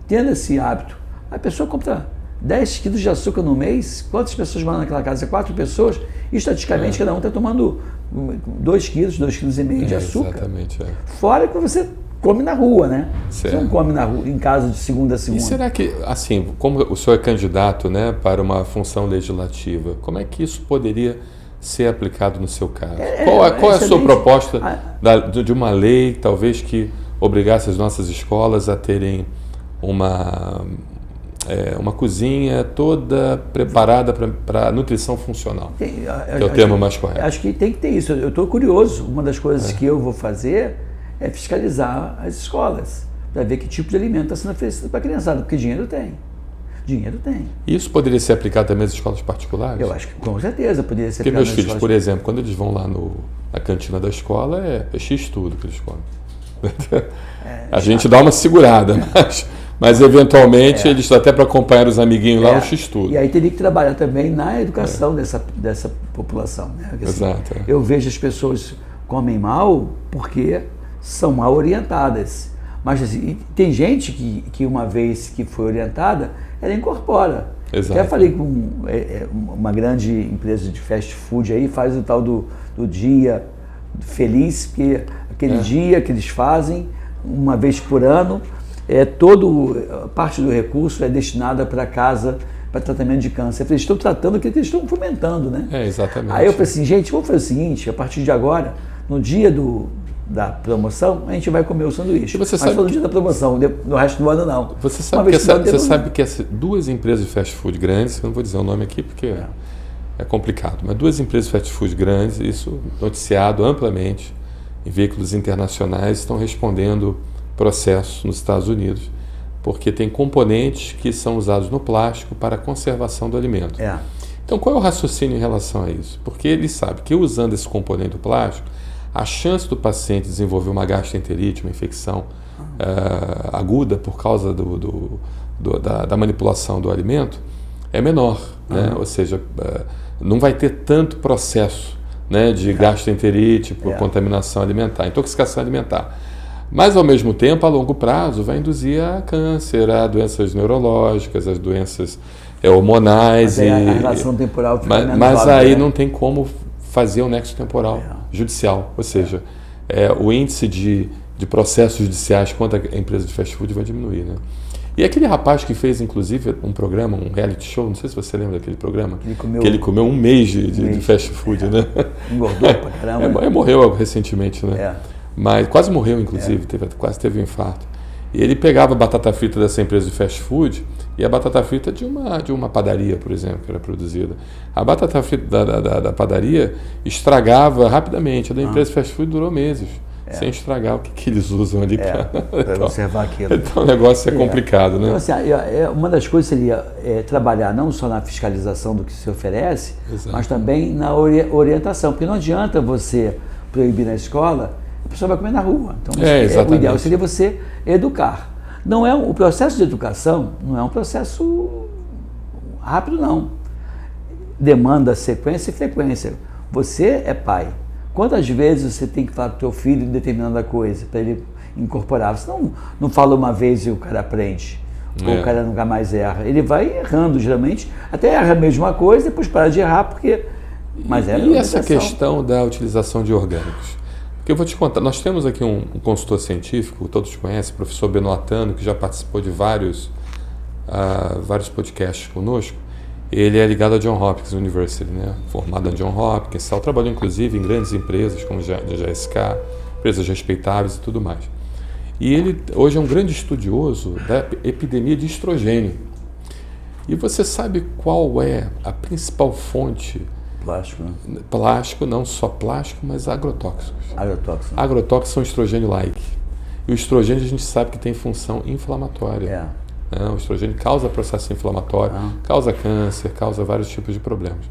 tendo esse hábito. A pessoa compra 10 quilos de açúcar no mês. Quantas pessoas moram naquela casa? 4 pessoas. E, estatisticamente, cada um está tomando 2 quilos, 2,5 quilos de açúcar. Exatamente. Fora que você come na rua, né? Certo. Você não come na rua, em casa de segunda a segunda. E será que, assim, como o senhor é candidato, né, para uma função legislativa, como é que isso poderia ser aplicado no seu caso? Qual é a sua proposta de uma lei, talvez, que obrigasse as nossas escolas a terem uma cozinha toda preparada para nutrição funcional, que é o termo mais correto? Acho que tem que ter isso. Eu estou curioso. Uma das coisas que eu vou fazer é fiscalizar as escolas, para ver que tipo de alimento está sendo oferecido para a criançada, porque dinheiro tem. Dinheiro tem. Isso poderia ser aplicado também às escolas particulares? Eu acho que com certeza poderia ser aplicado. Porque meus filhos, por escolas... exemplo, quando eles vão lá na cantina da escola, é X tudo que eles comem. A gente dá uma segurada, mas eventualmente eles até para acompanhar os amiguinhos lá, o X tudo. E aí teria que trabalhar também na educação dessa população. Né? Porque, assim, exato. Eu vejo as pessoas comem mal porque são mal orientadas. Mas assim, tem gente que uma vez que foi orientada, ela incorpora. Exato. Até falei com uma grande empresa de fast food aí, faz o tal do dia feliz, que aquele dia que eles fazem, uma vez por ano, parte do recurso é destinada para casa, para tratamento de câncer. Eles estão tratando aquilo que eles estão fomentando, né? Exatamente. Aí eu falei assim, gente, vamos fazer o seguinte, a partir de agora, no dia da promoção, a gente vai comer o sanduíche. Você mas sabe no dia da promoção, no resto do ano não. Você sabe que essas duas empresas de fast food grandes, eu não vou dizer o nome aqui porque é complicado, mas duas empresas de fast food grandes, isso noticiado amplamente em veículos internacionais, estão respondendo processos nos Estados Unidos, porque tem componentes que são usados no plástico para a conservação do alimento. Então, qual é o raciocínio em relação a isso? Porque ele sabe que usando esse componente do plástico, a chance do paciente desenvolver uma gastroenterite, uma infecção aguda por causa da manipulação do alimento é menor, né? Ou seja, não vai ter tanto processo, né, de gastroenterite por contaminação alimentar, intoxicação alimentar. Mas, ao mesmo tempo, a longo prazo, vai induzir a câncer, a doenças neurológicas, as doenças hormonais. Mas a relação temporal fica menos mas óbvia, aí né? não tem como fazer o nexo temporal judicial. Ou seja, o índice de processos judiciais contra a empresa de fast food vai diminuir, né? E aquele rapaz que fez, inclusive, um programa, um reality show, não sei se você lembra daquele programa, que ele comeu um mês de fast food, né? Engordou pra caramba. Morreu recentemente, né? Mas quase morreu, inclusive, quase teve um infarto. E ele pegava a batata frita dessa empresa de fast food e a batata frita de uma padaria, por exemplo, que era produzida. A batata frita da padaria estragava rapidamente. A da empresa de fast food durou meses, sem estragar. O que eles usam ali para conservar aquilo. Então o negócio é complicado, né? Então, assim, uma das coisas seria trabalhar não só na fiscalização do que se oferece, mas também na orientação. Porque não adianta você proibir na escola, a pessoa vai comer na rua. Então, o ideal seria você educar. O processo de educação não é um processo rápido, não. Demanda sequência e frequência. Você é pai. Quantas vezes você tem que falar com o teu filho em determinada coisa para ele incorporar? Você não fala uma vez e o cara aprende. Ou o cara nunca mais erra. Ele vai errando, geralmente, até erra a mesma coisa, depois para de errar, porque... E essa questão da utilização de orgânicos? Porque eu vou te contar, nós temos aqui um consultor científico, todos conhecem, o professor Benoatano, que já participou de vários podcasts conosco. Ele é ligado à Johns Hopkins University, né? Formado na Johns Hopkins, trabalhou inclusive em grandes empresas como a GSK, empresas respeitáveis e tudo mais. E ele hoje é um grande estudioso da epidemia de estrogênio. E você sabe qual é a principal fonte? Plástico, né? Plástico, não só plástico, mas agrotóxicos. Agrotóxicos. Agrotóxicos são estrogênio-like. E o estrogênio a gente sabe que tem função inflamatória. O estrogênio causa processo inflamatório, causa câncer, causa vários tipos de problemas.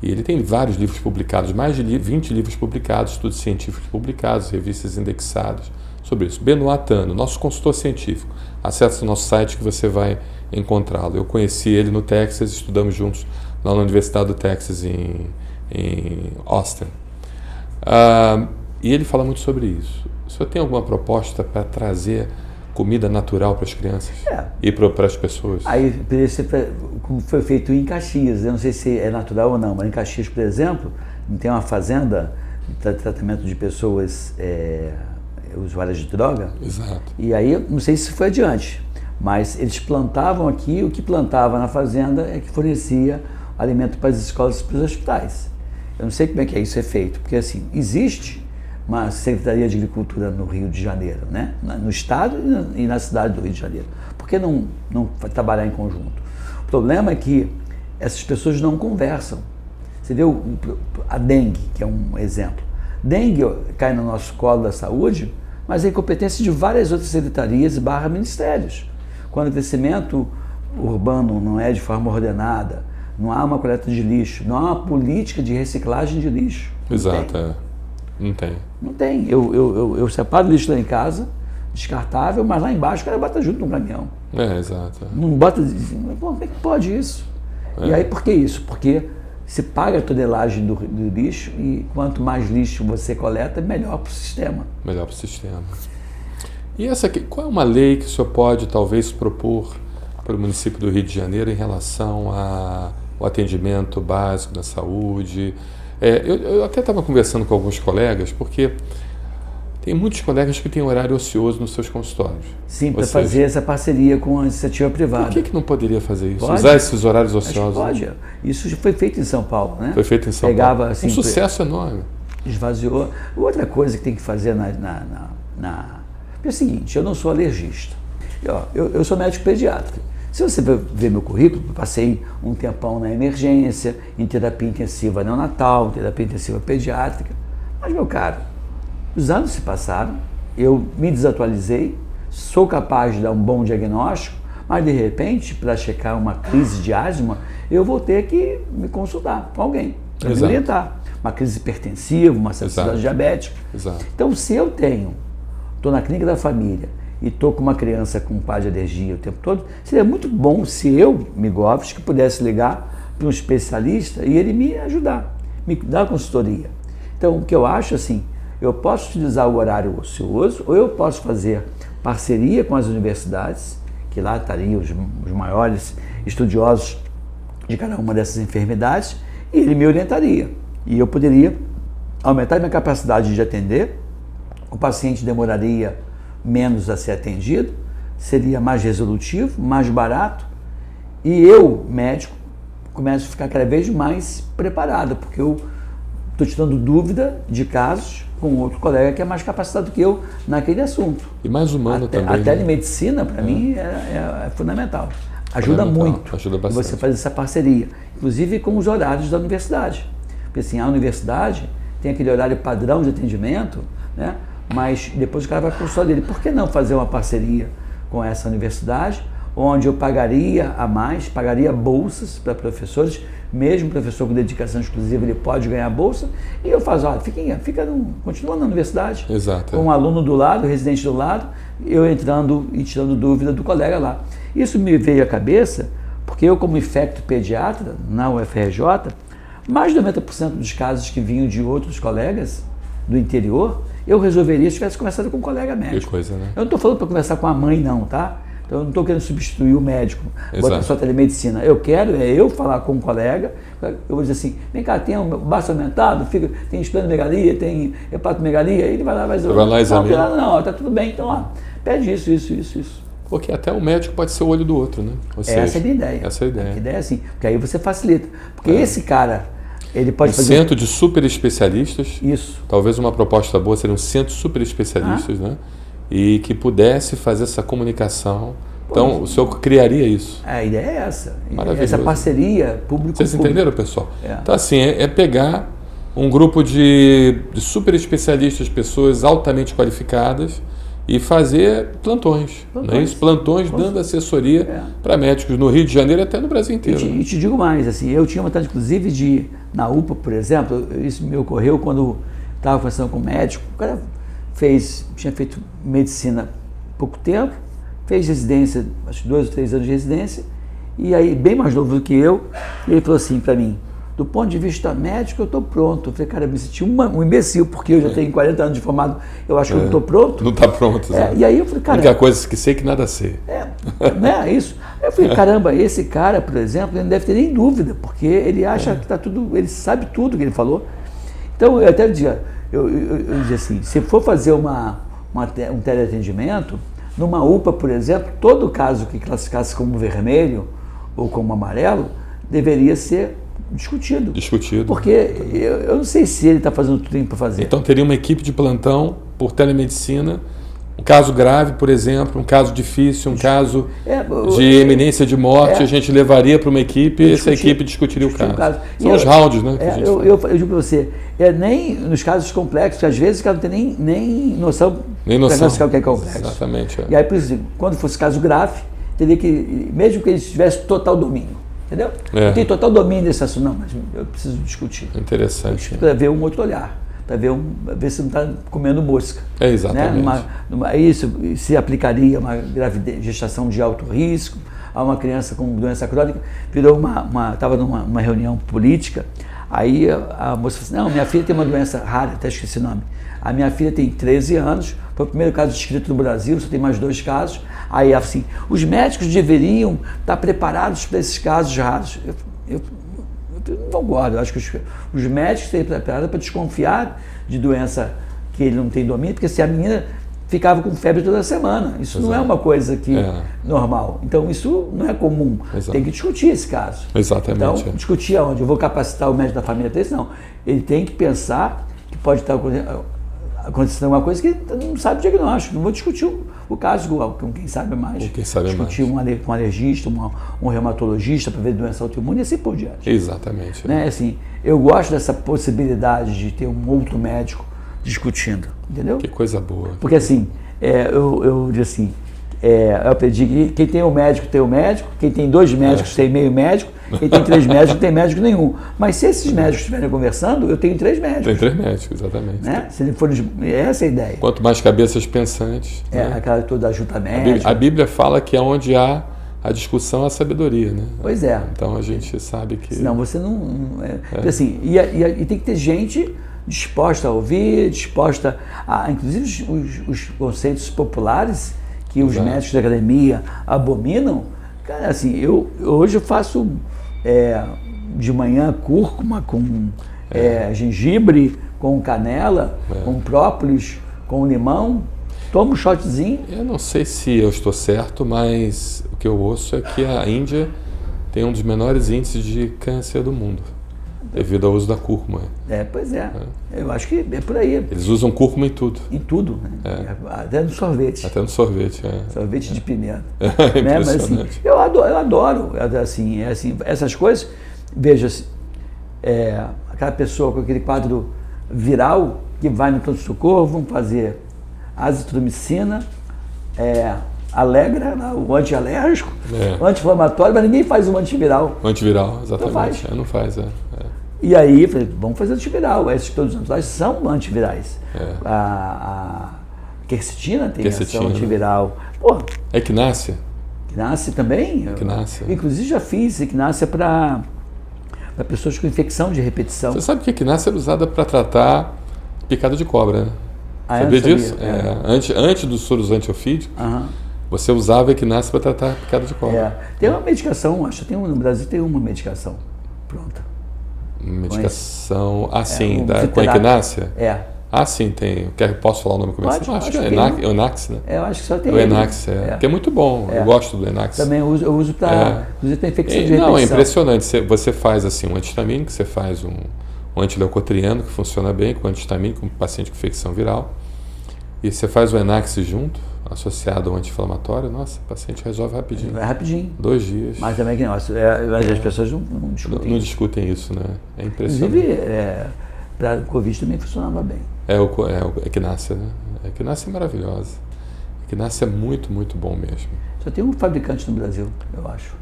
E ele tem vários livros publicados, mais de 20 livros publicados, estudos científicos publicados, revistas indexadas sobre isso. Benoatano, nosso consultor científico. Acesse o nosso site que você vai encontrá-lo. Eu conheci ele no Texas, estudamos juntos lá na Universidade do Texas, em Austin. E ele fala muito sobre isso. O senhor tem alguma proposta para trazer comida natural para as crianças e para as pessoas? Aí, como foi feito em Caxias, eu não sei se é natural ou não, mas em Caxias, por exemplo, tem uma fazenda de tratamento de pessoas usuárias de droga. Exato. E aí, não sei se foi adiante, mas eles plantavam aqui, o que plantava na fazenda é que fornecia alimento para as escolas e para os hospitais. Eu não sei como é que isso é feito, porque assim, existe uma Secretaria de Agricultura no Rio de Janeiro, né? No estado e na cidade do Rio de Janeiro. Por que não trabalhar em conjunto? O problema é que essas pessoas não conversam. Você vê a dengue, que é um exemplo. Dengue cai no nosso colo da saúde, mas é incompetência de várias outras secretarias e ministérios. Quando o crescimento urbano não é de forma ordenada, não há uma coleta de lixo, não há uma política de reciclagem de lixo. Exato, não tem. Não tem. Eu separo lixo lá em casa, descartável, mas lá embaixo o cara bota junto no caminhão. Exato. Não bota... Pô, como é que pode isso? E aí por que isso? Porque se paga a tonelagem do lixo e quanto mais lixo você coleta, melhor para o sistema. Melhor para o sistema. E essa aqui, qual é uma lei que o senhor pode talvez propor para o município do Rio de Janeiro em relação ao atendimento básico da saúde? Eu até estava conversando com alguns colegas, porque tem muitos colegas que têm horário ocioso nos seus consultórios. Sim, para fazer essa parceria com a iniciativa privada. Por que não poderia fazer isso? Pode. Usar esses horários ociosos? Pode. Isso já foi feito em São Paulo, né? Foi feito em São Paulo. Assim, um sucesso enorme. Esvaziou. Outra coisa que tem que fazer é o seguinte, eu não sou alergista. Eu sou médico pediatra. Se você ver meu currículo, eu passei um tempão na emergência, em terapia intensiva neonatal, terapia intensiva pediátrica. Mas, meu caro, os anos se passaram, eu me desatualizei, sou capaz de dar um bom diagnóstico, mas de repente, para checar uma crise de asma, eu vou ter que me consultar com alguém para me orientar. Uma crise hipertensiva, uma sensibilidade diabética. Exato. Então, se eu estou na clínica da família e estou com uma criança com quadro de alergia o tempo todo, seria muito bom se eu, Migovski, pudesse ligar para um especialista e ele me ajudar, me dar consultoria. Então, o que eu acho assim, eu posso utilizar o horário ocioso ou eu posso fazer parceria com as universidades, que lá estariam os maiores estudiosos de cada uma dessas enfermidades, e ele me orientaria. E eu poderia aumentar minha capacidade de atender, o paciente demoraria menos a ser atendido, seria mais resolutivo, mais barato, e eu, médico, começo a ficar cada vez mais preparado, porque eu estou tirando dúvida de casos com outro colega que é mais capacitado que eu naquele assunto. E mais humano também. A telemedicina, para mim, é fundamental. Ajuda muito. Ajuda bastante. Você fazer essa parceria, inclusive com os horários da universidade. Porque assim, a universidade tem aquele horário padrão de atendimento, né? Mas depois o cara vai para o consultório dele. Por que não fazer uma parceria com essa universidade, onde eu pagaria a mais, pagaria bolsas para professores, mesmo professor com dedicação exclusiva, ele pode ganhar bolsa, e eu faço, continua na universidade, Exato, com um aluno do lado, residente do lado, eu entrando e tirando dúvida do colega lá. Isso me veio à cabeça, porque eu, como infecto pediatra, na UFRJ, mais de 90% dos casos que vinham de outros colegas do interior, eu resolveria se tivesse conversado com um colega médico. Que coisa, né? Eu não estou falando para conversar com a mãe, não, tá? Então, eu não estou querendo substituir o médico, botar só telemedicina. Eu quero eu falar com um colega, eu vou dizer assim, vem cá, tem um baço aumentado, tem esplenomegalia, tem hepatomegalia, ele vai lá e examina. Não, está tudo bem, então, pede isso. Porque até o médico pode ser o olho do outro, né? Essa é a minha ideia. Essa é a ideia. A ideia é assim, porque aí você facilita. Porque esse cara, ele pode fazer... centro de super especialistas. Isso. Talvez uma proposta boa seria um centro de super especialistas, né? E que pudesse fazer essa comunicação. Então, o senhor criaria isso. A ideia é essa. Maravilhoso. Essa parceria público-público. Vocês entenderam, pessoal? Então, assim, é pegar um grupo de super especialistas, pessoas altamente qualificadas, e fazer plantões. Não é isso? Plantões dando assessoria para médicos no Rio de Janeiro e até no Brasil inteiro. E te digo mais, assim, eu tinha vontade, inclusive, de ir na UPA, por exemplo, isso me ocorreu quando estava conversando com o médico, o cara tinha feito medicina há pouco tempo, fez residência, acho que 2 ou 3 anos de residência, e aí, bem mais novo do que eu, ele falou assim para mim, do ponto de vista médico, eu estou pronto. Eu falei, cara, eu me senti um imbecil, porque eu já tenho 40 anos de formado, eu acho que eu não estou pronto. Não está pronto, E aí eu falei, cara... A única coisa que sei que nada sei. Não é isso. Aí eu falei, caramba, esse cara, por exemplo, ele não deve ter nem dúvida, porque ele acha que está tudo, ele sabe tudo que ele falou. Então, eu até dizia, eu dizia assim, se for fazer uma um teleatendimento, numa UPA, por exemplo, todo caso que classificasse como vermelho ou como amarelo deveria ser discutido. Porque eu não sei se ele está fazendo tudo que tem para fazer. Então teria uma equipe de plantão por telemedicina, um caso grave, por exemplo, um caso difícil, um caso de iminência de morte, a gente levaria para uma equipe e essa equipe discutiria o caso. São os rounds, né? Eu digo para você, nem nos casos complexos, às vezes o cara não tem nem noção para o que é complexo. Exatamente. E aí, por isso, quando fosse caso grave, teria que, mesmo que ele tivesse total domínio, entendeu? Eu tenho total domínio desse assunto, não, mas eu preciso discutir. Interessante. Para ver um outro olhar. Para ver se não está comendo mosca. Exatamente. Né? Isso se aplicaria a uma gravidez, gestação de alto risco, a uma criança com doença crônica. Estava numa reunião política, aí a moça falou assim, não, minha filha tem uma doença rara, até esqueci o nome. A minha filha tem 13 anos, foi o primeiro caso descrito no Brasil, só tem mais 2 casos. Aí ela assim, os médicos deveriam estar preparados para esses casos raros. Eu não concordo, eu acho que os médicos têm preparado para desconfiar de doença que ele não tem domínio, porque se a menina ficava com febre toda semana, isso não é uma coisa normal. Então isso não é comum. Tem que discutir esse caso. Exatamente. Então, discutir aonde? Eu vou capacitar o médico da família desse? Não. Ele tem que pensar que pode estar acontecendo alguma coisa que ele não sabe o diagnóstico. Não vou discutir o caso com quem sabe mais. Discutir com um alergista, um reumatologista para ver doença autoimune e assim por diante. Exatamente. Né? Assim, eu gosto dessa possibilidade de ter um outro médico discutindo, entendeu? Que coisa boa. Porque assim, eu digo assim, eu aprendi que quem tem um médico tem o médico, quem tem 2 médicos tem meio médico, quem tem 3 médicos não tem médico nenhum. Mas se esses médicos estiverem conversando, eu tenho 3 médicos. Tem 3 médicos, exatamente. Né? Se ele for, essa é a ideia. Quanto mais cabeças pensantes. Aquela toda ajuda médica. A Bíblia fala que é onde há a discussão, a sabedoria, né? Pois é. Então a gente sabe que... Senão você não... Assim, e tem que ter gente disposta a ouvir, disposta a... Inclusive os conceitos populares que os médicos da academia abominam. Cara, assim, hoje eu faço de manhã cúrcuma com gengibre, com canela, com própolis, com limão, tomo um shotzinho. Eu não sei se eu estou certo, mas o que eu ouço é que a Índia tem um dos menores índices de câncer do mundo, devido ao uso da cúrcuma. Pois é. Eu acho que é por aí. Eles usam cúrcuma em tudo. Em tudo, né? Até no sorvete. Até no sorvete, Sorvete de pimenta. Né? Mas assim, eu adoro assim, essas coisas. Veja, aquela pessoa com aquele quadro viral que vai no pronto-socorro, vão fazer azitromicina, Alegra, o antialérgico, anti-inflamatório, mas ninguém faz um antiviral. O antiviral, exatamente. Não faz. E aí, falei, vamos fazer antiviral. Esses todos os antivirais são antivirais. A quercetina tem ação antiviral. Pô, equinácea? Equinácea também. Equinácea. Inclusive já fiz equinácea para pessoas com infecção de repetição. Você sabe que a equinácea era usada para tratar picada de cobra, né? Sabia disso? Antes dos soros antiofídicos, você usava a equinácea para tratar picada de cobra. Tem uma medicação, acho que no Brasil tem uma medicação pronta. Medicação, com a equinácea? Sim, tem. Posso falar o nome comercial? Acho que é Enax, né? Eu acho que só tem. O Enax, que é muito bom. Eu gosto do Enax. Também eu uso para infecção de repetição. Não, é impressionante. Você faz assim um antihistamínico, você faz um antileucotrieno, que funciona bem com antihistamínico, com paciente com infecção viral. E você faz o Enax junto, associado ao anti-inflamatório, nossa, o paciente resolve rapidinho. 2 dias. Mas também que as pessoas não discutem. Não discutem isso, né? É impressionante. Inclusive, para o Covid também funcionava bem. A equinácea, né? A equinácea é maravilhosa. A equinácea é muito, muito bom mesmo. Só tem um fabricante no Brasil, eu acho.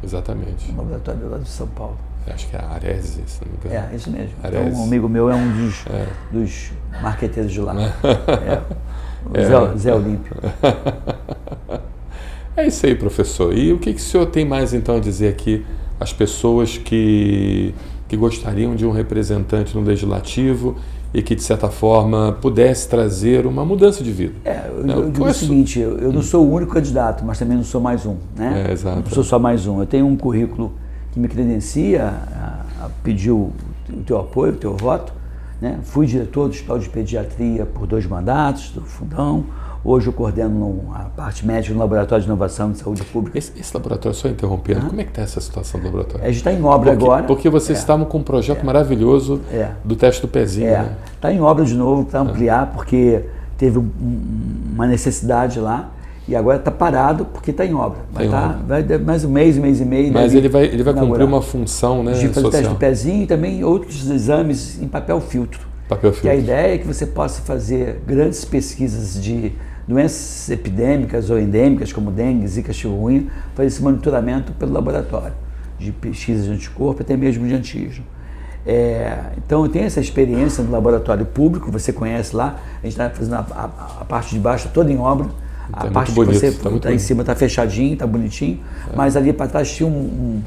Exatamente. Um laboratório lá de São Paulo. Acho que é a Arese, se não me engano. Isso mesmo. Arese. Então, um amigo meu é um dos marqueteiros de lá. O Zé Olímpio. É isso aí, professor. E o que o senhor tem mais então a dizer aqui às pessoas que gostariam de um representante no Legislativo e que, de certa forma, pudesse trazer uma mudança de vida? Eu digo o seguinte, eu não sou o único candidato, mas também não sou mais um, né? Exato. Não sou só mais um. Eu tenho um currículo que me credencia a pedir o teu apoio, o teu voto, né? Fui diretor do Hospital de Pediatria por 2 mandatos, do Fundão. Hoje eu coordeno a parte médica no Laboratório de Inovação de Saúde Pública. Esse laboratório, só interrompendo, como é que está essa situação do laboratório? A gente está em obra agora. Porque vocês estavam com um projeto maravilhoso do teste do pezinho. Né? Está em obra de novo para ampliar, porque teve uma necessidade lá e agora está parado porque está em obra. Vai dar mais um mês e meio. Mas ele vai cumprir uma função, né, de fazer social. O teste do pezinho e também outros exames em papel filtro. Que a ideia é que você possa fazer grandes pesquisas de doenças epidêmicas ou endêmicas, como dengue, zika, chikungunya, fazer esse monitoramento pelo laboratório, de pesquisa de anticorpo, até mesmo de antígeno. Então eu tenho essa experiência no laboratório público, você conhece lá, a gente está fazendo a parte de baixo toda em obra, a parte que você está em cima está fechadinho, está bonitinho, mas ali para trás tinha um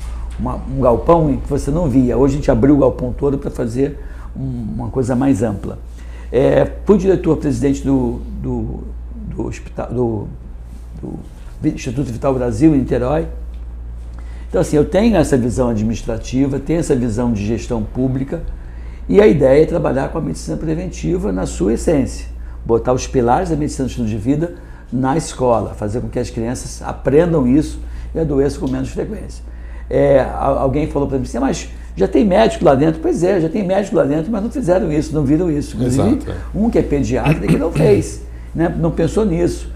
galpão que você não via. Hoje a gente abriu o galpão todo para fazer uma coisa mais ampla. Fui diretor-presidente do Instituto Vital Brasil, em Niterói. Então, assim, eu tenho essa visão administrativa, tenho essa visão de gestão pública, e a ideia é trabalhar com a medicina preventiva na sua essência, botar os pilares da medicina do estilo de vida na escola, fazer com que as crianças aprendam isso e adoeçam com menos frequência. Alguém falou para mim assim, mas já tem médico lá dentro? Pois é, já tem médico lá dentro, mas não fizeram isso, não viram isso. Inclusive, um que é pediatra que não fez. Né? Não pensou nisso.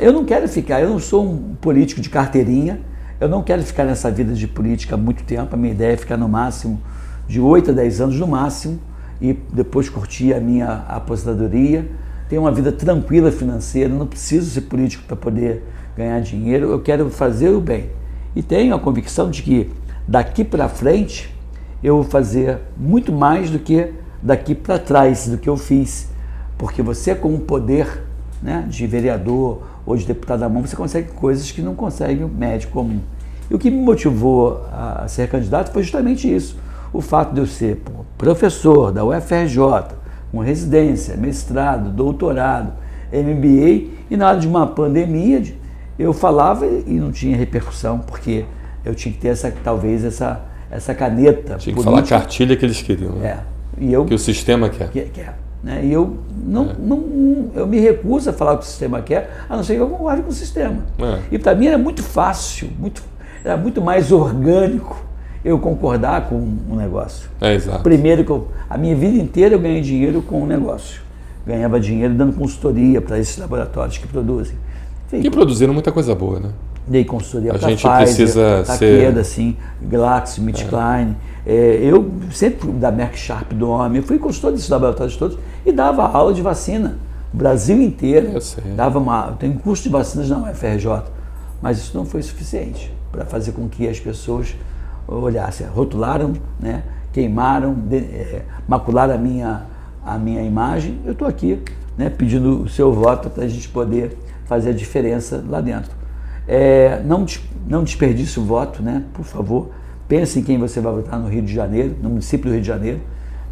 Eu não quero ficar, eu não sou um político de carteirinha, eu não quero ficar nessa vida de política há muito tempo. A minha ideia é ficar no máximo de 8 a 10 anos no máximo e depois curtir a minha aposentadoria, ter uma vida tranquila financeira, não preciso ser político para poder ganhar dinheiro, eu quero fazer o bem. E tenho a convicção de que daqui para frente eu vou fazer muito mais do que daqui para trás, do que eu fiz, porque você com o poder, né, de vereador ou de deputado à mão, você consegue coisas que não consegue o médico comum. E o que me motivou a ser candidato foi justamente isso, o fato de eu ser professor da UFRJ, com residência, mestrado, doutorado, MBA, e na hora de uma pandemia eu falava e não tinha repercussão, porque eu tinha que ter talvez essa caneta tinha que falar a cartilha que eles queriam, né? Que o sistema quer. Né? E eu eu me recuso a falar o que o sistema quer, a não ser que eu concorde com o sistema. E para mim era muito fácil, era muito mais orgânico eu concordar com um negócio. Exato. Primeiro a minha vida inteira eu ganhei dinheiro com um negócio. Ganhava dinheiro dando consultoria para esses laboratórios que produzem. E produziram muita coisa boa, né? Dei consultoria para a gente Pfizer, precisa Takeda, assim, GlaxoSmithKline. Eu sempre da Merck Sharp do homem, eu fui consultor desses laboratórios todos e dava aula de vacina. O Brasil inteiro. Eu sei. Eu tenho um curso de vacinas na UFRJ, mas isso não foi suficiente para fazer com que as pessoas olhassem, rotularam, né, queimaram, macularam a minha imagem. Eu estou aqui, né, pedindo o seu voto para a gente poder fazer a diferença lá dentro. Não desperdice o voto, né, por favor. Pense em quem você vai votar no Rio de Janeiro, no município do Rio de Janeiro.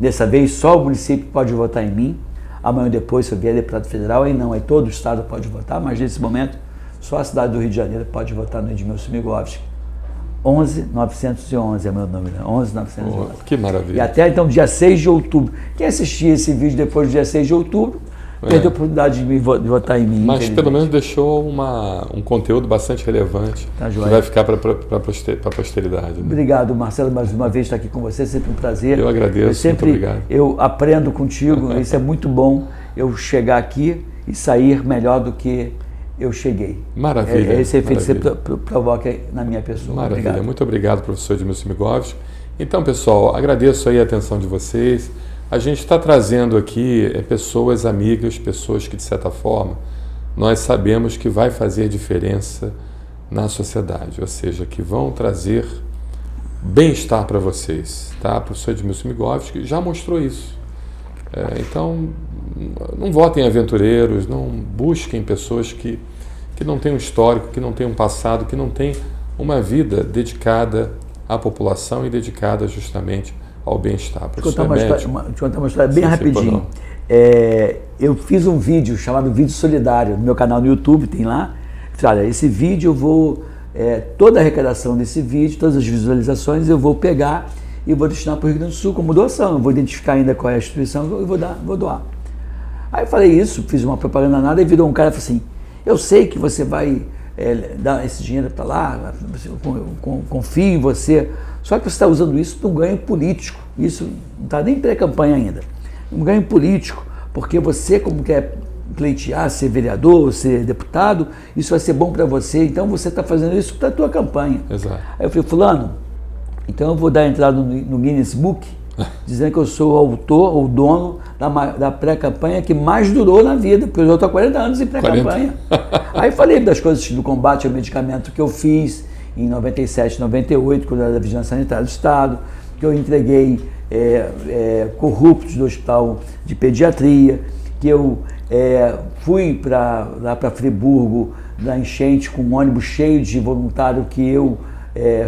Dessa vez, só o município pode votar em mim. Amanhã depois, se eu vier deputado federal, aí todo o estado pode votar, mas nesse momento, só a cidade do Rio de Janeiro pode votar no Edmilson Migovski. 11.911 é meu nome, né? 11.911. Que maravilha. E até então, dia 6 de outubro. Quem assistir esse vídeo depois do dia 6 de outubro, perdeu a oportunidade de votar em mim. Mas pelo menos deixou um conteúdo bastante relevante, que vai ficar para a posteridade. Né? Obrigado, Marcelo, mais uma vez estar aqui com você, sempre um prazer. Eu agradeço, muito obrigado. Eu aprendo contigo, isso é muito bom, eu chegar aqui e sair melhor do que eu cheguei. Maravilha. Esse efeito que você provoca na minha pessoa. Maravilha. Obrigado. Muito obrigado, professor Edmilson Migovski. Então, pessoal, agradeço aí a atenção de vocês. A gente está trazendo aqui pessoas amigas, pessoas que, de certa forma, nós sabemos que vai fazer diferença na sociedade, ou seja, que vão trazer bem-estar para vocês. Tá? O professor Edmilson Migovski já mostrou isso. Então, não votem em aventureiros, não busquem pessoas que não têm um histórico, que não têm um passado, que não têm uma vida dedicada à população e dedicada justamente ao bem-estar. Deixa eu contar uma história bem rapidinho. Eu fiz um vídeo chamado Vídeo Solidário no meu canal no YouTube, tem lá. Olha, esse vídeo eu vou, toda a arrecadação desse vídeo, todas as visualizações eu vou pegar e vou destinar para o Rio Grande do Sul como doação. Eu vou identificar ainda qual é a instituição e vou doar. Aí eu falei isso, fiz uma propaganda nada e virou um cara e falou assim, eu sei que você vai dar esse dinheiro para lá, confio em você, só que você está usando isso para um ganho político. Isso não está nem pré-campanha ainda. Um ganho político, porque você, como quer pleitear, ser vereador, ser deputado, isso vai ser bom para você, então você está fazendo isso para a tua campanha. Exato. Aí eu falei, fulano, então eu vou dar entrada no Guinness Book, dizendo que eu sou o autor ou dono da pré-campanha que mais durou na vida, porque eu já estou há 40 anos em pré-campanha. Aí falei das coisas do combate ao medicamento que eu fiz em 97, 98, quando eu era da Vigilância Sanitária do Estado, que eu entreguei corruptos do Hospital de Pediatria, que eu fui lá para Friburgo, na enchente, com um ônibus cheio de voluntário que eu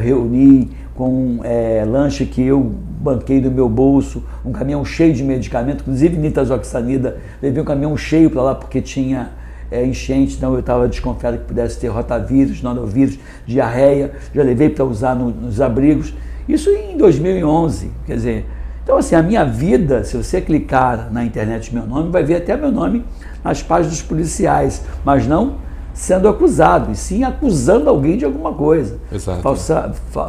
reuni, com lanche que eu banquei do meu bolso, um caminhão cheio de medicamento, inclusive nitazoxanida, levei um caminhão cheio para lá porque tinha enchente, então eu estava desconfiado que pudesse ter rotavírus, norovírus, diarreia, já levei para usar nos abrigos, isso em 2011, quer dizer, então assim, a minha vida, se você clicar na internet meu nome, vai ver até meu nome nas páginas dos policiais, mas não sendo acusado, e sim acusando alguém de alguma coisa. Exato.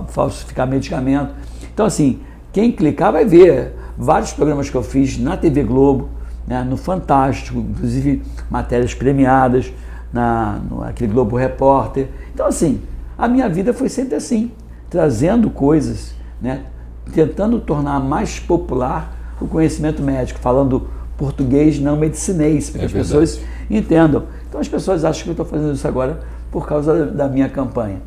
Falsificar medicamento. Então assim, quem clicar vai ver vários programas que eu fiz na TV Globo, né, no Fantástico, inclusive matérias premiadas, naquele Globo Repórter. Então assim, a minha vida foi sempre assim, trazendo coisas, né, tentando tornar mais popular o conhecimento médico, falando português não medicinês, para que as pessoas entendam. Então as pessoas acham que eu estou fazendo isso agora por causa da minha campanha.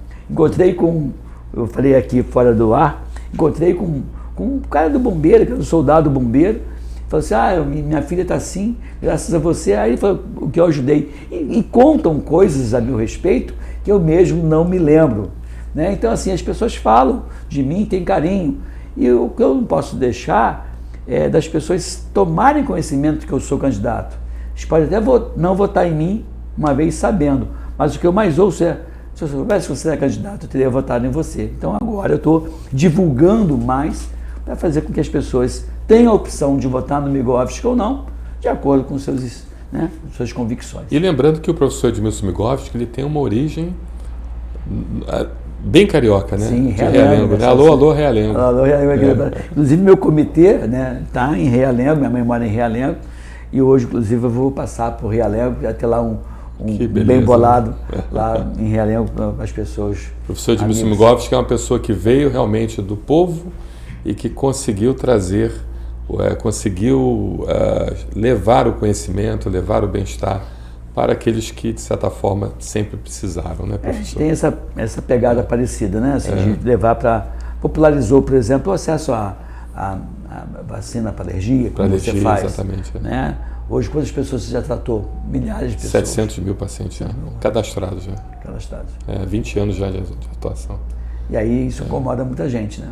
Eu falei aqui fora do ar, encontrei com um cara do bombeiro, que era um soldado bombeiro, falou assim, minha filha está assim, graças a você. Aí ele falou o que eu ajudei. E contam coisas a meu respeito que eu mesmo não me lembro. Né? Então assim, as pessoas falam de mim, têm carinho. E o que eu não posso deixar é das pessoas tomarem conhecimento que eu sou candidato. Eles podem até não votar em mim, uma vez sabendo, mas o que eu mais ouço é, se eu soubesse que você é candidato, eu teria votado em você. Então agora eu estou divulgando mais para fazer com que as pessoas tenham a opção de votar no Migovski ou não, de acordo com suas convicções. E lembrando que o professor Edmilson Migovski, ele tem uma origem bem carioca, né? Sim, Realengo, né? Alô, Realengo. Alô, Realengo. Inclusive meu comitê está em Realengo, minha mãe mora em Realengo, e hoje, inclusive, eu vou passar por Realengo, vai ter lá um bem bolado lá em Realengo para as pessoas. O professor Edmilson Migovski é uma pessoa que veio realmente do povo e que conseguiu trazer, levar o conhecimento, levar o bem-estar para aqueles que, de certa forma, sempre precisaram, né, professor? A gente tem essa pegada parecida, né? Assim, de levar para... Popularizou, por exemplo, o acesso à vacina para alergia, como você faz. Exatamente. Né? Hoje, quantas pessoas você já tratou? Milhares de pessoas. 700 mil pacientes já, cadastrados já. Cadastrados. 20 anos já de atuação. E aí isso incomoda muita gente, né?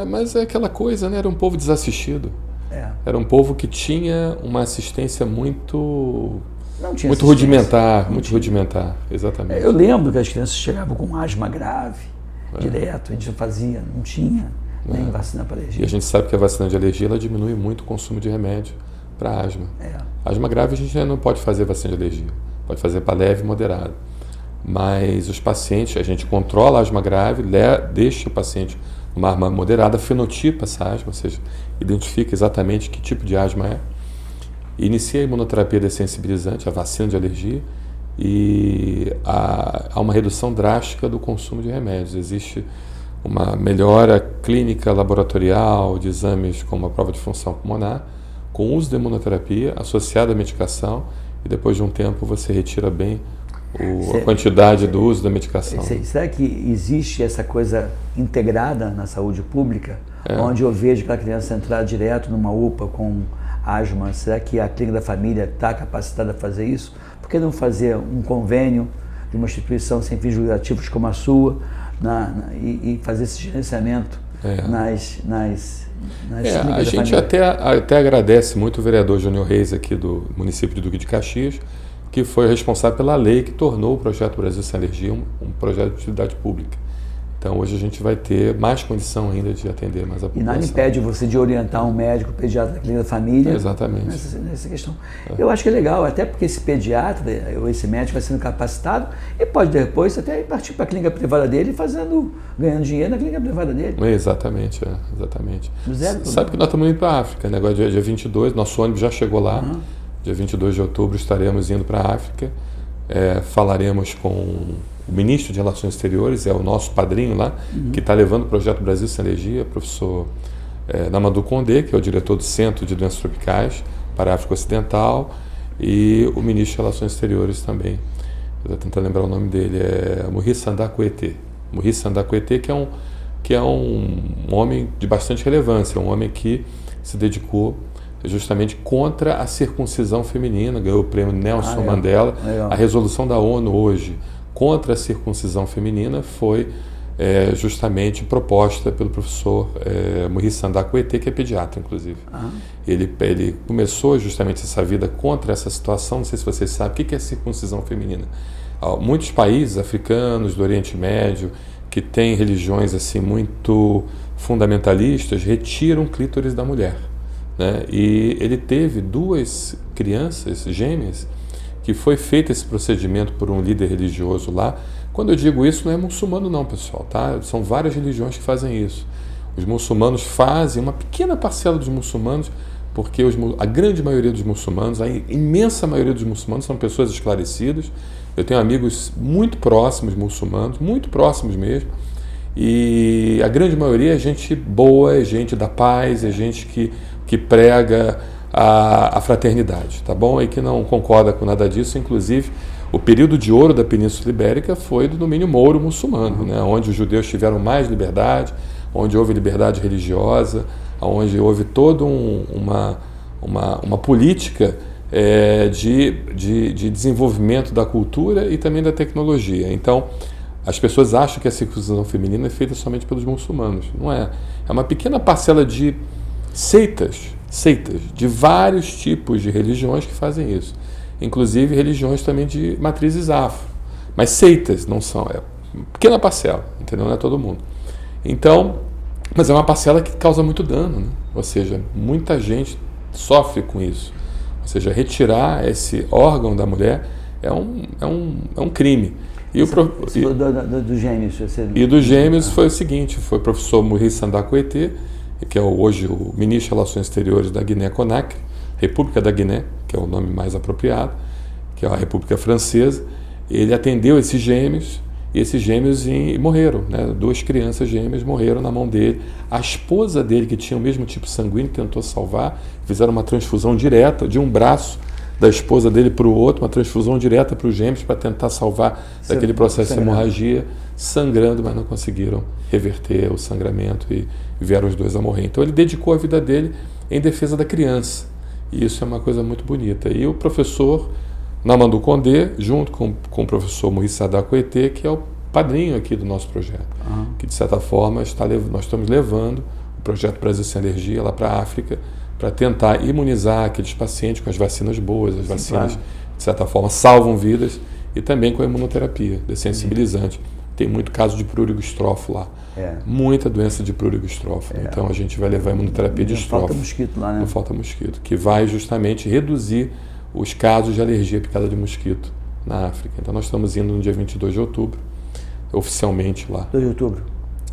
Mas é aquela coisa, né? Era um povo desassistido. Era um povo que tinha uma assistência muito rudimentar, exatamente. Eu lembro que as crianças chegavam com asma grave, direto, a gente não tinha nem vacina para alergia. E a gente sabe que a vacina de alergia, ela diminui muito o consumo de remédio para asma. Asma grave a gente não pode fazer vacina de alergia, pode fazer para leve e moderado. Mas os pacientes, a gente controla a asma grave, deixa o paciente numa asma moderada, fenotipa essa asma, ou seja, identifica exatamente que tipo de asma é, inicia a imunoterapia dessensibilizante, a vacina de alergia, e há uma redução drástica do consumo de remédios. Existe uma melhora clínica laboratorial de exames como a prova de função pulmonar, com uso da imunoterapia associada à medicação, e depois de um tempo você retira bem a quantidade do uso da medicação. Será que existe essa coisa integrada na saúde pública, onde eu vejo aquela criança entrar direto numa UPA com asma? Será que a clínica da família está capacitada a fazer isso? Por que não fazer um convênio de uma instituição sem fins lucrativos como a sua e fazer esse gerenciamento nas clínicas da a gente até agradece muito o vereador Júnior Reis aqui do município de Duque de Caxias, que foi responsável pela lei que tornou o Projeto Brasil Sem Alergia um projeto de utilidade pública. Então hoje a gente vai ter mais condição ainda de atender mais a população. E nada impede você de orientar um médico pediatra da clínica da família. Exatamente. Nessa questão. Eu acho que é legal, até porque esse pediatra ou esse médico vai sendo capacitado e pode depois até partir para a clínica privada dele ganhando dinheiro na clínica privada dele. Exatamente, exatamente. Sabe que nós estamos indo para a África, né? Agora dia 22, nosso ônibus já chegou lá. Dia 22 de outubro estaremos indo para a África. Falaremos com o ministro de Relações Exteriores, é o nosso padrinho lá, que está levando o projeto Brasil Sem Alergia, professor Namandou Condé, que é o diretor do Centro de Doenças Tropicais para a África Ocidental, e o ministro de Relações Exteriores também. Eu estou tentando lembrar o nome dele, é Maurice Sanda Koité. Maurice Sanda Koité, que é um homem de bastante relevância, um homem que se dedicou justamente contra a circuncisão feminina, ganhou o prêmio Nelson Mandela. Legal. A resolução da ONU hoje contra a circuncisão feminina foi justamente proposta pelo professor Maurice Sanda Koité, que é pediatra, inclusive. Ele começou justamente essa vida contra essa situação. Não sei se vocês sabem o que é circuncisão feminina. Muitos países africanos do Oriente Médio que têm religiões assim muito fundamentalistas retiram o clítoris da mulher, né? E ele teve 2 crianças gêmeas que foi feito esse procedimento por um líder religioso lá. Quando eu digo isso, não é muçulmano não, pessoal, tá? São várias religiões que fazem isso. Os muçulmanos fazem, uma pequena parcela dos muçulmanos, porque a grande maioria dos muçulmanos, a imensa maioria dos muçulmanos são pessoas esclarecidas. Eu tenho amigos muito próximos muçulmanos, muito próximos mesmo, e a grande maioria é gente boa, é gente da paz, é gente que prega a fraternidade, tá bom? E que não concorda com nada disso. Inclusive, o período de ouro da Península Ibérica foi do domínio mouro muçulmano, né? Onde os judeus tiveram mais liberdade, onde houve liberdade religiosa, onde houve toda uma política de desenvolvimento da cultura e também da tecnologia. Então, as pessoas acham que a circuncisão feminina é feita somente pelos muçulmanos. Não é. É uma pequena parcela de seitas de vários tipos de religiões que fazem isso. Inclusive religiões também de matrizes afro. Mas seitas não são, é uma pequena parcela, entendeu? Não é todo mundo. Então, mas é uma parcela que causa muito dano, né? Ou seja, muita gente sofre com isso. Ou seja, retirar esse órgão da mulher é um crime. E do Gêmeos? E dos Gêmeos foi o seguinte, foi o professor Maurice Sanda Koité, que é hoje o ministro de Relações Exteriores da Guiné-Conakry, República da Guiné, que é o nome mais apropriado, que é a República Francesa. Ele atendeu esses gêmeos, e esses gêmeos morreram, né? 2 crianças gêmeas morreram na mão dele. A esposa dele, que tinha o mesmo tipo sanguíneo, tentou salvar, fizeram uma transfusão direta de um braço da esposa dele para o outro, uma transfusão direta para os gêmeos para tentar salvar daquele processo de hemorragia, sangrando, mas não conseguiram reverter o sangramento e vieram os 2 a morrer. Então ele dedicou a vida dele em defesa da criança, e isso é uma coisa muito bonita. E o professor Namandou Condé, junto com o professor Maurice Sanda Koité, que é o padrinho aqui do nosso projeto, que de certa forma nós estamos levando o projeto Brasil Sem Alergia lá para a África, para tentar imunizar aqueles pacientes com as vacinas boas, as vacinas, de certa forma, salvam vidas, e também com a imunoterapia, dessensibilizante. Tem muito caso de prurigo estrofo lá, muita doença de prurigo estrofo. Então a gente vai levar a imunoterapia de estrofo. Não falta mosquito lá, né? Não falta mosquito, que vai justamente reduzir os casos de alergia à picada de mosquito na África. Então nós estamos indo no dia 22 de outubro, oficialmente lá. 2 de outubro?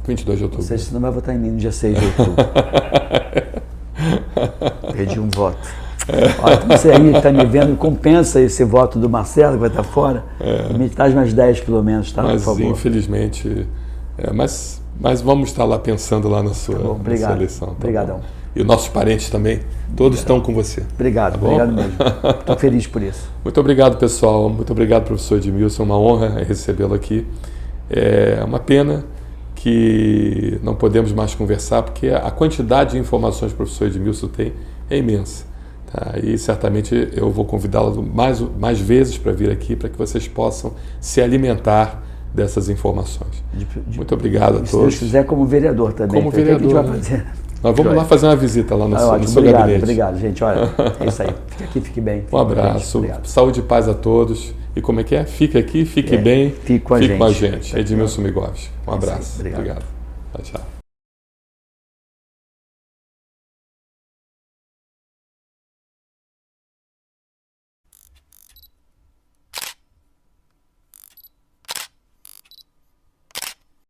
22 de outubro. Ou seja, você não vai votar em mim no dia 6 de outubro. Perdi um voto. Olha, você aí que está me vendo, compensa esse voto do Marcelo, que vai estar fora. Me traz mais 10 pelo menos, tá? Mas, por favor. Infelizmente, mas vamos estar lá pensando lá na sua, na sua eleição. Tá? Obrigadão. E os nossos parentes também, todos estão com você. Obrigado, tá, obrigado mesmo. Estou feliz por isso. Muito obrigado, pessoal. Muito obrigado, professor Edmilson. É uma honra recebê-lo aqui. É uma pena que não podemos mais conversar, porque a quantidade de informações que o professor Edmilson tem é imensa. Tá? E certamente eu vou convidá-lo mais vezes para vir aqui, para que vocês possam se alimentar dessas informações. Muito obrigado a todos. Se Deus quiser, como vereador também. Como vereador, que a gente vai fazer? Nós vamos lá fazer uma visita lá no seu obrigado, gabinete. Obrigado, gente. Olha, é isso aí. Fique aqui, fique bem. Um abraço. Saúde e paz a todos. E como é que é? Fica aqui, fique bem, fique com a gente. Edmilson Migovski. Um abraço. Obrigado. Tchau, tchau.